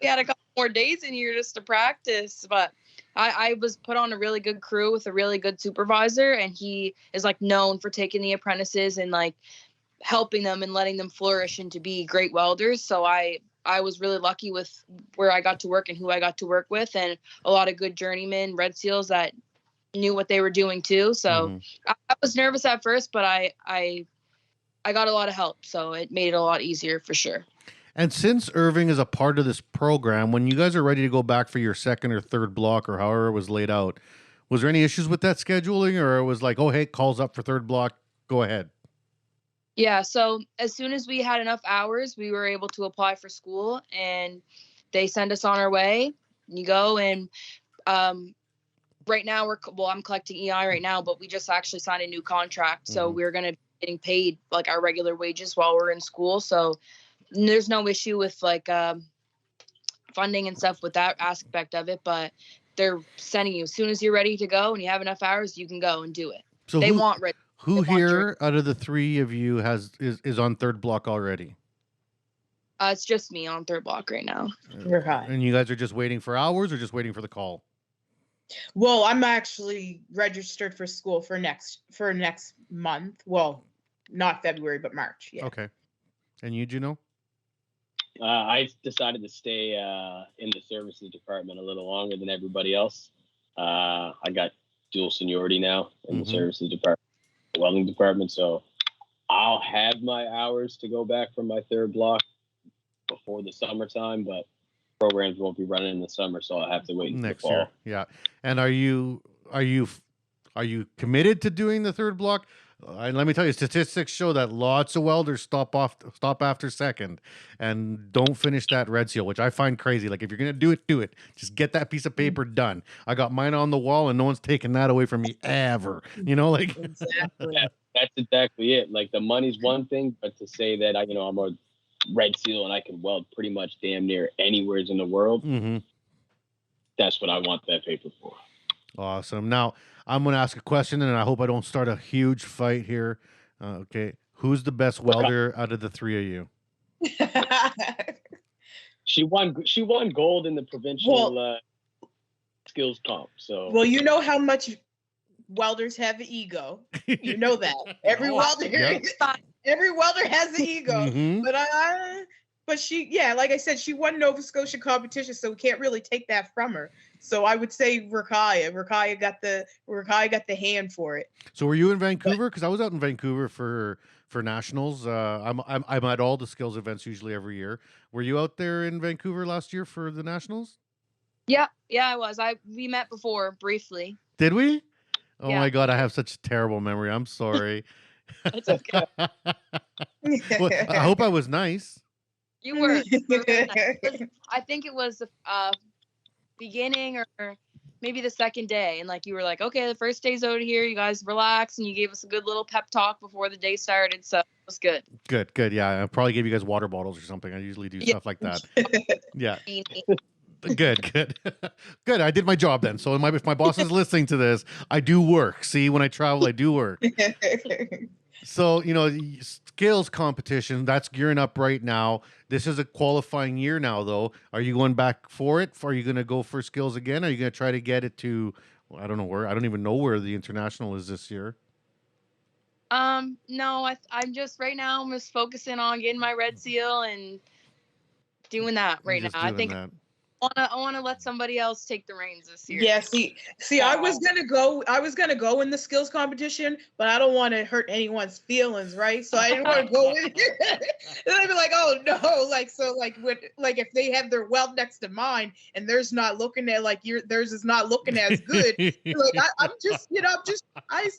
had a couple more days in here just to practice. But I was put on a really good crew with a really good supervisor, and he is like known for taking the apprentices and like helping them and letting them flourish and to be great welders. So I was really lucky with where I got to work and who I got to work with, and a lot of good journeymen, Red Seals that knew what they were doing too. So I was nervous at first, but I got a lot of help, so it made it a lot easier for sure. And since Irving is a part of this program, when you guys are ready to go back for your second or third block or however it was laid out, was there any issues with that scheduling, or it was like, oh, hey, calls up for third block, go ahead? Yeah, so as soon as we had enough hours, we were able to apply for school, and they send us on our way. You go, and right now I'm collecting EI right now, but we just actually signed a new contract. So we're going to be getting paid like our regular wages while we're in school. So there's no issue with like funding and stuff with that aspect of it, but they're sending you as soon as you're ready to go and you have enough hours, you can go and do it. So who here out of the 3 of you is on third block already? It's just me on third block right now. And you guys are just waiting for hours or just waiting for the call? Well, I'm actually registered for school for next month. Well, not February, but March. Yeah. Okay. And you, Juno? I decided to stay in the services department a little longer than everybody else. I got dual seniority now in the services department, the welding department. So I'll have my hours to go back from my third block before the summertime, but programs won't be running in the summer, so I'll have to wait until Next the fall. year. Yeah. And are you committed to doing the third block? And let me tell you, statistics show that lots of welders stop after second and don't finish that red seal, which I find crazy. Like, if you're gonna do it. Just get that piece of paper done. I got mine on the wall, and no one's taking that away from me ever. You know, like Exactly. Yeah, that's exactly it. Like, the money's one thing, but to say that I'm a red seal and I can weld pretty much damn near anywhere in the world, that's what I want that paper for. Awesome. Now, I'm going to ask a question, and I hope I don't start a huge fight here. Okay. Who's the best welder out of the three of you? She won gold in the provincial skills comp. So Well, you know how much welders have an ego. You know that. Every welder every welder has an ego. But she, like I said, she won Nova Scotia competition, so we can't really take that from her. So I would say Ruqaiyah. Ruqaiyah got the hand for it. So were you in Vancouver? Because I was out in Vancouver for nationals. I'm at all the skills events usually every year. Were you out there in Vancouver last year for the nationals? Yeah, I was. We met before briefly. Did we? Oh Yeah. my God, I have such a terrible memory. I'm sorry. It's okay. Well, I hope I was nice. You were. I think it was the beginning or maybe the second day, and like you were like, okay, the first day's out here. You guys relax, and you gave us a good little pep talk before the day started. So it was good. Good. Yeah, I probably gave you guys water bottles or something. I usually do stuff like that. Yeah. Good. Good. I did my job then. So if my boss is listening to this, I do work. See, when I travel, I do work. So, skills competition, that's gearing up right now. This is a qualifying year now, though. Are you going back for it? Are you going to go for skills again? Are you going to try to get it to, I don't know where, I don't even know where the international is this year. No, I'm just right now, I'm just focusing on getting my red seal and doing that right now. I think I want to let somebody else take the reins this year. Yeah, see, I was gonna go in the skills competition, but I don't want to hurt anyone's feelings, right? So I didn't want to go in. Then I'd be like, oh no, like if they have their weld next to mine and theirs not looking at theirs is not looking as good. I'm just,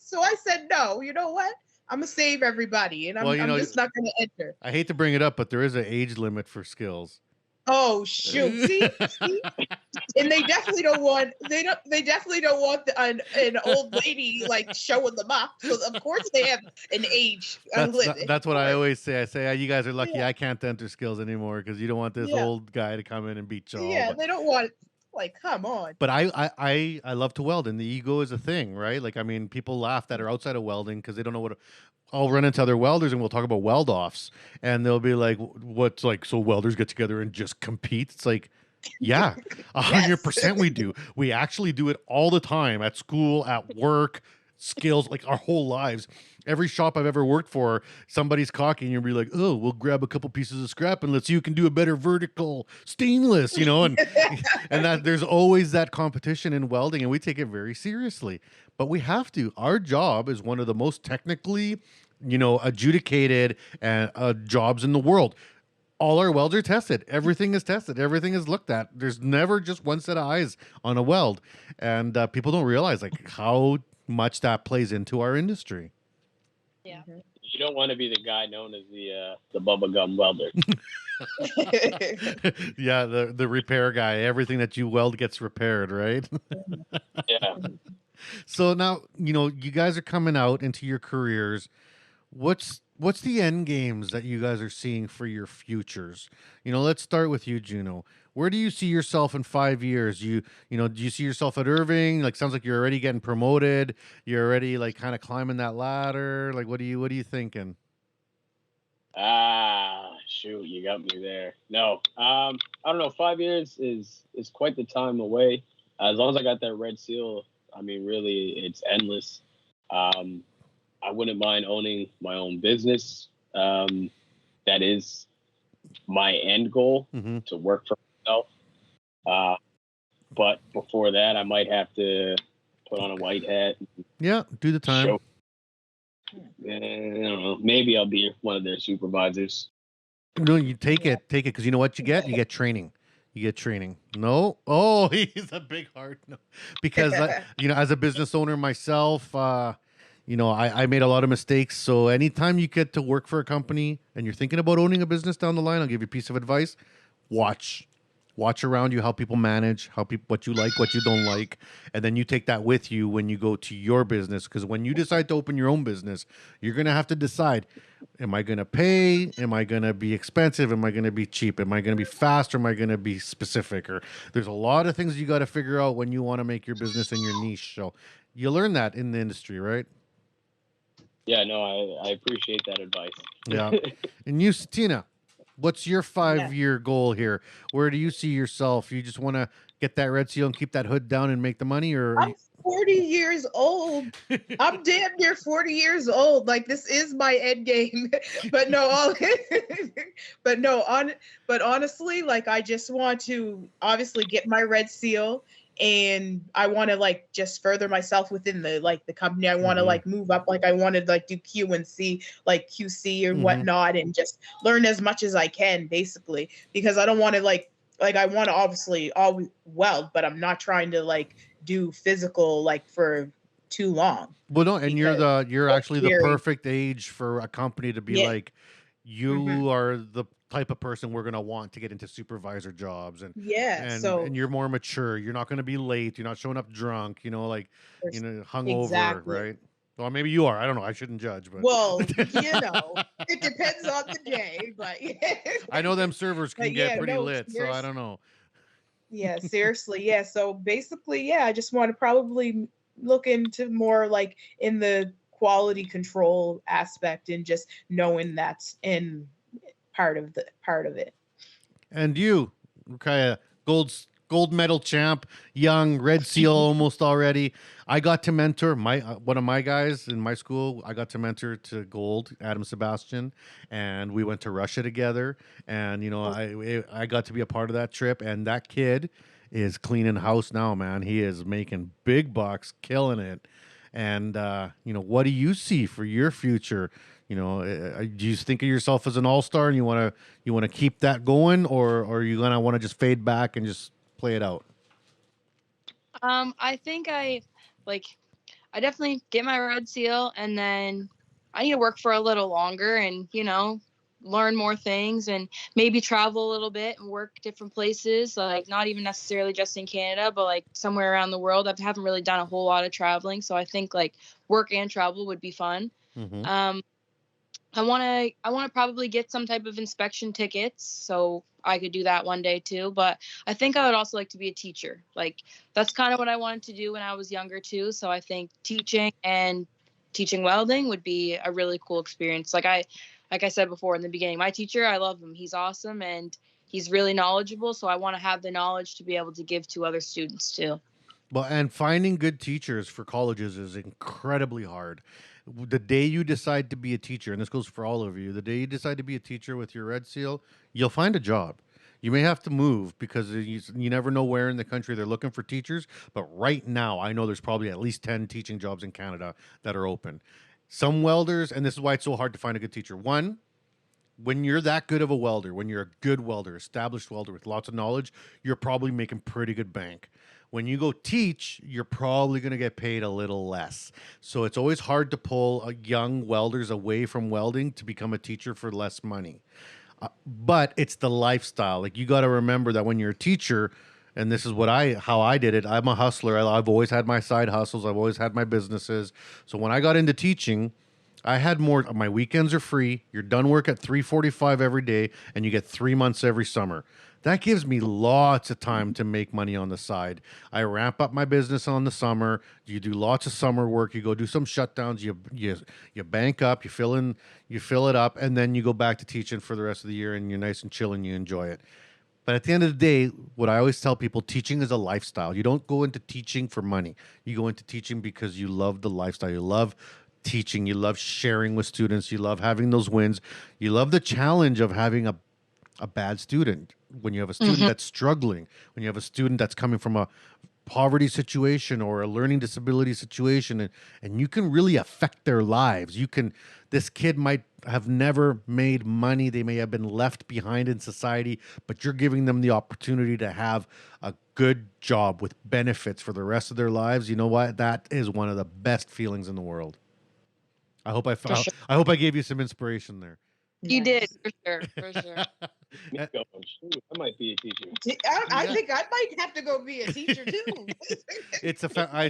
so I said no. You know what? I'm gonna save everybody, and I'm just not gonna enter. I hate to bring it up, but there is an age limit for skills. Oh shoot! See? And they definitely don't want an old lady like showing them up. So of course they have an age limit. That's what I always say. I say, you guys are lucky I can't enter skills anymore because you don't want this old guy to come in and beat you all. Yeah, they don't want. Like, come on. But I love to weld, and the ego is a thing, right? Like, I mean, people laugh that are outside of welding because they don't know what. I'll run into other welders and we'll talk about weld offs, and they'll be like, "What's like? So welders get together and just compete?" It's like, yeah, 100% we do. We actually do it all the time at school, at work, skills, like our whole lives. Every shop I've ever worked for, somebody's cocky and you'll be like, oh, we'll grab a couple pieces of scrap and let's see who can do a better vertical stainless, and that there's always that competition in welding, and we take it very seriously. But we have to. Our job is one of the most technically, adjudicated jobs in the world. All our welds are tested. Everything is tested. Everything is looked at. There's never just one set of eyes on a weld. And people don't realize like how much that plays into our industry. Yeah. You don't want to be the guy known as the bubblegum welder. Yeah, the repair guy. Everything that you weld gets repaired, right? Yeah. So now, you guys are coming out into your careers. What's the end games that you guys are seeing for your futures? Let's start with you, Juno. Where do you see yourself in 5 years? Do you see yourself at Irving? Like, sounds like you're already getting promoted. You're already like kind of climbing that ladder. Like, what are you thinking? Shoot, you got me there. No, I don't know. 5 years is quite the time away. As long as I got that red seal, I mean, really, it's endless. I wouldn't mind owning my own business. that is my end goal, Mm-hmm. to work for myself. But before that, I might have to put on a white hat. Yeah, do the time. Show. I don't know. Maybe I'll be one of their supervisors. No, you take it, because you know what you get? You get training. You get training. No, oh, he's a big heart. No, because as a business owner myself, I made a lot of mistakes. So anytime you get to work for a company and you're thinking about owning a business down the line, I'll give you a piece of advice: watch around you how people manage, what you like, what you don't like, and then you take that with you when you go to your business. Because when you decide to open your own business, you're gonna have to decide: am I gonna pay? Am I gonna be expensive? Am I gonna be cheap? Am I gonna be fast? Or am I gonna be specific? Or there's a lot of things you got to figure out when you want to make your business in your niche. So you learn that in the industry, right? Yeah, no, I appreciate that advice. Yeah. And you, Tina, what's your 5-year goal here? Where do you see yourself? You just want to get that red seal and keep that hood down and make the money, or I'm 40 years old. I'm damn near 40 years old. Like, this is my end game. But honestly, like, I just want to obviously get my red seal, and I want to like just further myself within the company. I want to like move up. Like, I want to like do Q&C, like QC and whatnot, and just learn as much as I can, basically, because I don't want to like I want to obviously always weld, but I'm not trying to like do physical like for too long. Well, no, and you're actually the perfect age for a company to be like, you are the type of person we're gonna want to get into supervisor jobs, and you're more mature. You're not gonna be late. You're not showing up drunk. Hungover, exactly. right? Well, maybe you are. I don't know. I shouldn't judge, but it depends on the day. But I know them servers can get pretty lit, so I don't know. Yeah, seriously. Yeah. So basically, I just want to probably look into more like in the quality control aspect, and just knowing that's in part of it. And you, Ruqaiyah, gold medal champ, young, red seal almost already. I got to mentor one of my guys in my school. I got to mentor to gold, Adam Sebastian, and we went to Russia together. And I got to be a part of that trip. And that kid is cleaning house now, man. He is making big bucks, killing it. And what do you see for your future? Do you think of yourself as an all-star, and you want to keep that going, or are you gonna want to just fade back and just play it out? I think I definitely get my red seal, and then I need to work for a little longer and, learn more things, and maybe travel a little bit and work different places, like not even necessarily just in Canada, but like somewhere around the world. I haven't really done a whole lot of traveling, so I think like work and travel would be fun. Mm-hmm. I want to probably get some type of inspection tickets, so I could do that one day too. But I think I would also like to be a teacher. Like, that's kind of what I wanted to do when I was younger too. So I think teaching welding would be a really cool experience. Like I said before in the beginning, my teacher, I love him. He's awesome, and he's really knowledgeable. So I want to have the knowledge to be able to give to other students too. Well, and finding good teachers for colleges is incredibly hard. The day you decide to be a teacher, and this goes for all of you, the day you decide to be a teacher with your red seal, you'll find a job. You may have to move because you never know where in the country they're looking for teachers. But right now, I know there's probably at least 10 teaching jobs in Canada that are open. Some welders, and this is why it's so hard to find a good teacher. One, when you're that good of a welder, when you're a good welder, established welder with lots of knowledge, you're probably making pretty good bank. When you go teach, you're probably going to get paid a little less. So it's always hard to pull young welders away from welding to become a teacher for less money. But it's the lifestyle. Like, you got to remember that when you're a teacher, and this is how I did it. I'm a hustler. I've always had my side hustles. I've always had my businesses. So when I got into teaching, I had more. My weekends are free. You're done work at 3:45 every day, and you get 3 months every summer. That gives me lots of time to make money on the side. I ramp up my business on the summer. You do lots of summer work. You go do some shutdowns. You bank up. You fill it up, and then you go back to teaching for the rest of the year, and you're nice and chill and you enjoy it. But at the end of the day, what I always tell people, teaching is a lifestyle. You don't go into teaching for money. You go into teaching because you love the lifestyle. You love teaching, you love sharing with students, you love having those wins, you love the challenge of having a bad student. When you have a student that's struggling, when you have a student that's coming from a poverty situation or a learning disability situation, and you can really affect their lives. This kid might have never made money. They may have been left behind in society, but you're giving them the opportunity to have a good job with benefits for the rest of their lives. You know what? That is one of the best feelings in the world. I hope I hope I gave you some inspiration there. You did, for sure, for sure. Me going, shoot, I might be a teacher. I think I might have to go be a teacher too. It's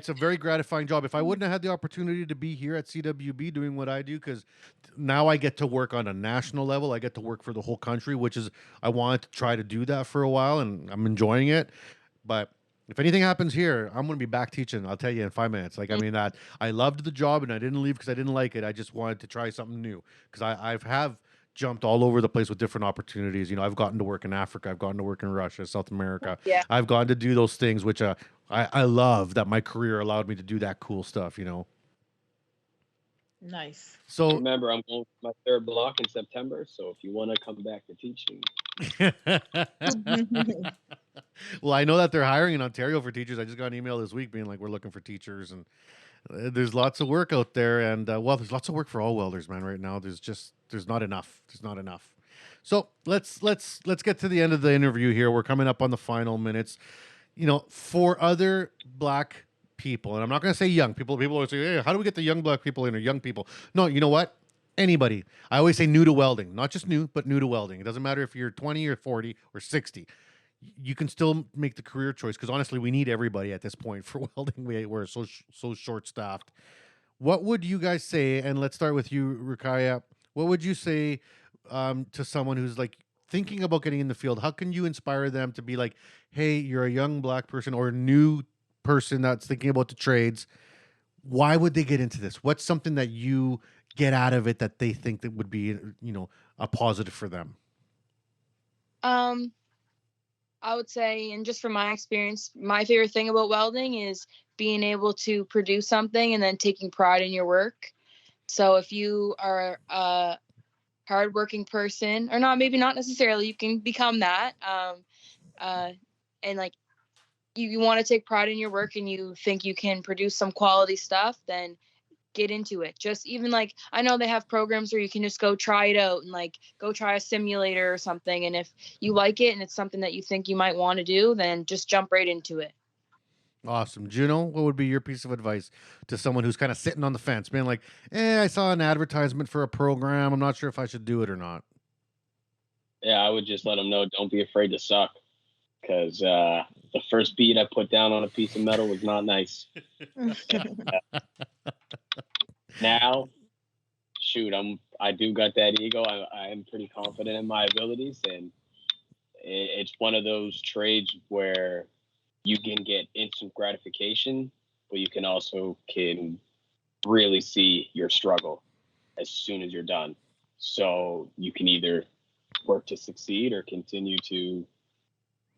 a very gratifying job. If I wouldn't have had the opportunity to be here at CWB doing what I do, because now I get to work on a national level, I get to work for the whole country, which is, I wanted to try to do that for a while, and I'm enjoying it. But if anything happens here, I'm going to be back teaching. I'll tell you in 5 minutes. Like, I mean, that I loved the job and I didn't leave because I didn't like it. I just wanted to try something new, because I have jumped all over the place with different opportunities. You know, I've gotten to work in Africa, I've gotten to work in Russia, South America. Yeah. I've gotten to do those things, which I love that my career allowed me to do that cool stuff, you know. Nice. So Remember, I'm going for my 3rd block in September, so if you want to come back to teaching. well, I know that they're hiring in Ontario for teachers. I just got an email this week being like, we're looking for teachers, and there's lots of work out there. And well, there's lots of work for all welders, man. Right now, there's not enough. There's not enough. So let's get to the end of the interview here. We're coming up on the final minutes. You know, for other Black people, and I'm not going to say young people. People always say, hey, how do we get the young Black people in, or young people? No, you know what? Anybody. I always say new to welding, not just new, but new to welding. It doesn't matter if you're 20 or 40 or 60. You can still make the career choice, because honestly, we need everybody at this point for welding. We're so short-staffed. What would you guys say, and let's start with you, Ruqaiyah, what would you say to someone who's like thinking about getting in the field? How can you inspire them to be like, hey, you're a young Black person or a new person that's thinking about the trades. Why would they get into this? What's something that you get out of it that they think that would be, you know, a positive for them? I would say, and just from my experience, my favorite thing about welding is being able to produce something and then taking pride in your work. So if you are a hardworking person, or not, maybe not necessarily, you can become that. And like you want to take pride in your work and you think you can produce some quality stuff, then get into it. Just even like, I know they have programs where you can just go try it out and like go try a simulator or something. And if you like it and it's something that you think you might want to do, then just jump right into it. Awesome. Juno, what would be your piece of advice to someone who's kind of sitting on the fence, being like, I saw an advertisement for a program, I'm not sure if I should do it or not? Yeah, I would just let them know, don't be afraid to suck. Because the first bead I put down on a piece of metal was not nice. Now, shoot, I do got that ego. I am pretty confident in my abilities, and it's one of those trades where you can get instant gratification, but you can also really see your struggle as soon as you're done. So you can either work to succeed or continue to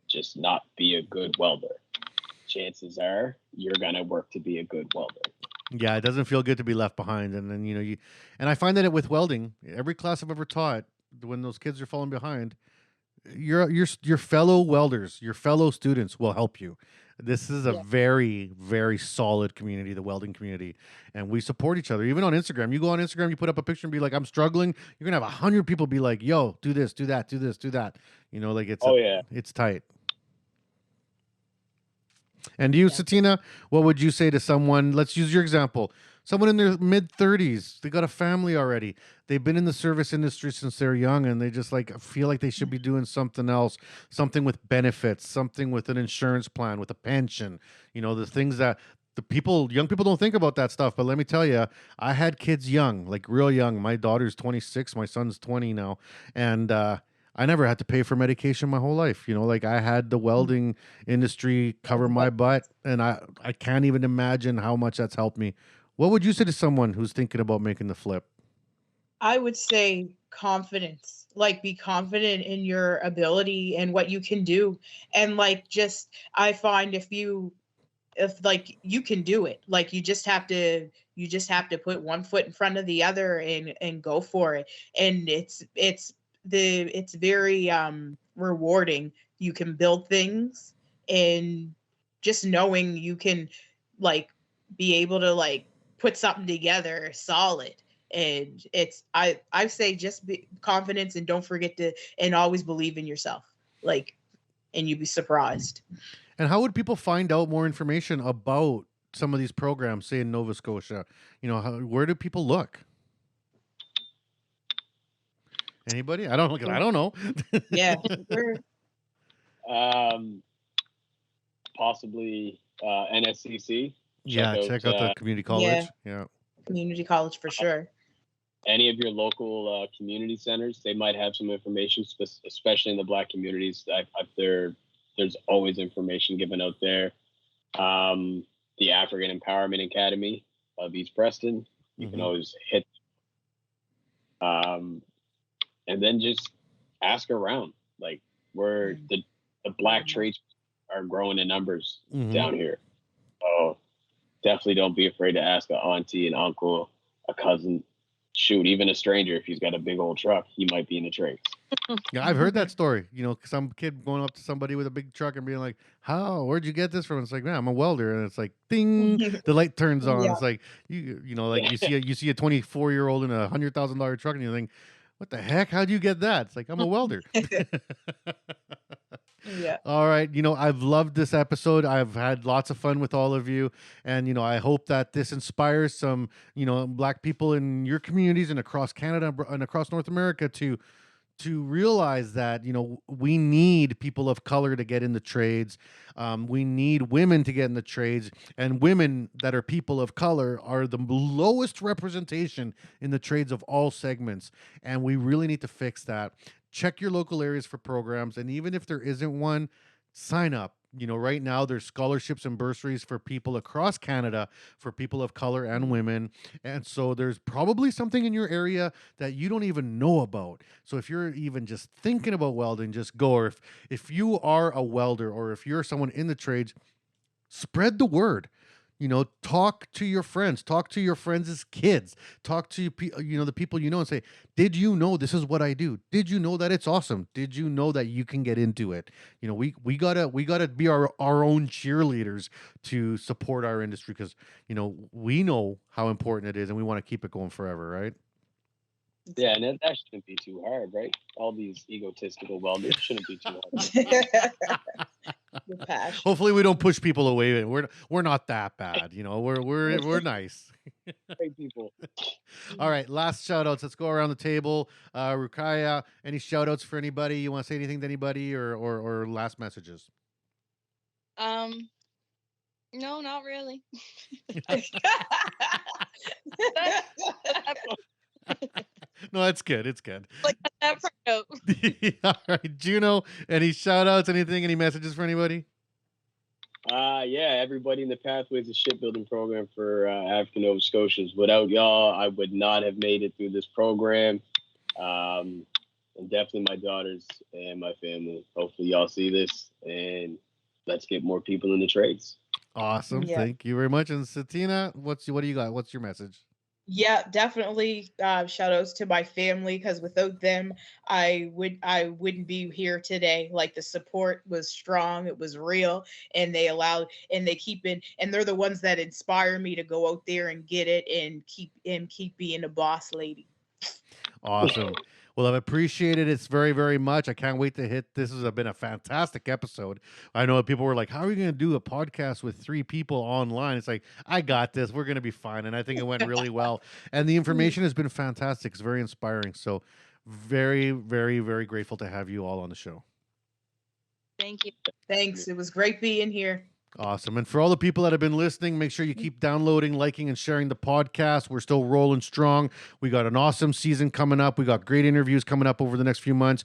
just not be a good welder. Chances are you're gonna work to be a good welder. Yeah, it doesn't feel good to be left behind. And then, you know, and I find that with welding, every class I've ever taught, when those kids are falling behind, your fellow welders, your fellow students will help you. This is a very, very solid community, the welding community, and we support each other. Even on Instagram, you go on Instagram, you put up a picture and be like, I'm struggling. You're gonna have 100 people be like, yo, do this, do that, do this, do that. You know, like it's tight. And you, Sattina, what would you say to someone? Let's use your example. Someone in their mid-30s, they got a family already. They've been in the service industry since they're young, and they just like feel like they should be doing something else, something with benefits, something with an insurance plan, with a pension. You know, the things that young people don't think about that stuff. But let me tell you, I had kids young, like real young. My daughter's 26, my son's 20 now, and I never had to pay for medication my whole life. You know, like I had the welding industry cover my butt, and I can't even imagine how much that's helped me. What would you say to someone who's thinking about making the flip? I would say confidence, like be confident in your ability and what you can do. And like, just, I find if like you can do it, like you just have to, You just have to put one foot in front of the other and go for it. And it's very rewarding. You can build things, and just knowing you can like be able to like put something together solid. And I say just be confidence, and don't forget to, and always believe in yourself, like, and you'd be surprised. And how would people find out more information about some of these programs, say in Nova Scotia? Where do people look? Anybody? I don't look. I don't know. Yeah. Possibly NSCC. Check out the community college. Yeah. Community college for sure. Any of your local community centers, they might have some information, especially in the Black communities. There's always information given out there. The African Empowerment Academy of East Preston, you can always hit. And then just ask around. Like, where the Black trades are growing in numbers down here. So definitely don't be afraid to ask an auntie, an uncle, a cousin. Shoot, even a stranger, if he's got a big old truck, he might be in the trades. Yeah, I've heard that story. Some kid going up to somebody with a big truck and being like, where'd you get this from? It's like, man, I'm a welder. And it's like, ding, the light turns on. Yeah. It's like, you see a 24-year-old in a $100,000 truck and you think, what the heck? How'd you get that? It's like, I'm a welder. Yeah. All right. I've loved this episode. I've had lots of fun with all of you. And, I hope that this inspires some, Black people in your communities and across Canada and across North America to realize that, we need people of color to get in the trades. We need women to get in the trades, and women that are people of color are the lowest representation in the trades of all segments. And we really need to fix that. Check your local areas for programs. And even if there isn't one, sign up. Right now there's scholarships and bursaries for people across Canada, for people of color and women. And so there's probably something in your area that you don't even know about. So if you're even just thinking about welding, just go. Or if you are a welder, or if you're someone in the trades, spread the word. Talk to your friends, talk to your friends' kids, talk to, the people and say, did you know this is what I do? Did you know that it's awesome? Did you know that you can get into it? We gotta be our own cheerleaders to support our industry, because, we know how important it is, and we want to keep it going forever, right? Yeah, and that shouldn't be too hard, right? All these egotistical welders shouldn't be too hard. Hopefully we don't push people away. We're not that bad, we're nice. Great people. All right, last shout outs. Let's go around the table. Ruqaiyah, any shout outs for anybody? You want to say anything to anybody, or last messages? No, not really. No, it's good. It's good. Like that part out. All right, Juno, any shout outs, anything, any messages for anybody? Yeah, everybody in the Pathways of Shipbuilding Program for African Nova Scotians. Without y'all, I would not have made it through this program. And definitely my daughters and my family. Hopefully y'all see this, and let's get more people in the trades. Awesome. Yeah. Thank you very much. And Sattina, what do you got? What's your message? Yeah, definitely shout outs to my family, because without them, I wouldn't be here today. Like, the support was strong, it was real, and they're the ones that inspire me to go out there and get it and keep being a boss lady. Awesome. Well, I've appreciated it very, very much. I can't wait to hit. This has been a fantastic episode. I know people were like, how are we going to do a podcast with 3 people online? It's like, I got this. We're going to be fine. And I think it went really well. And the information has been fantastic. It's very inspiring. So very, very, very grateful to have you all on the show. Thank you. Thanks. It was great being here. Awesome. And for all the people that have been listening, make sure you keep downloading, liking, and sharing the podcast. We're still rolling strong. We got an awesome season coming up. We got great interviews coming up over the next few months.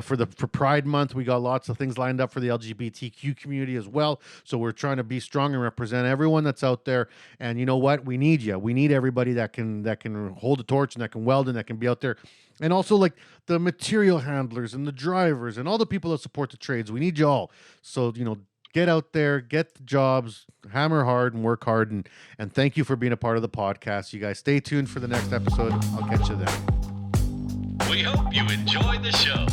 For Pride Month, we got lots of things lined up for the LGBTQ community as well. So we're trying to be strong and represent everyone that's out there. And you know what? We need you. We need everybody that can hold the torch and that can weld and that can be out there. And also, like, the material handlers and the drivers and all the people that support the trades. We need you all. So, get out there, get the jobs, hammer hard and work hard. And thank you for being a part of the podcast. You guys stay tuned for the next episode. I'll catch you then. We hope you enjoyed the show.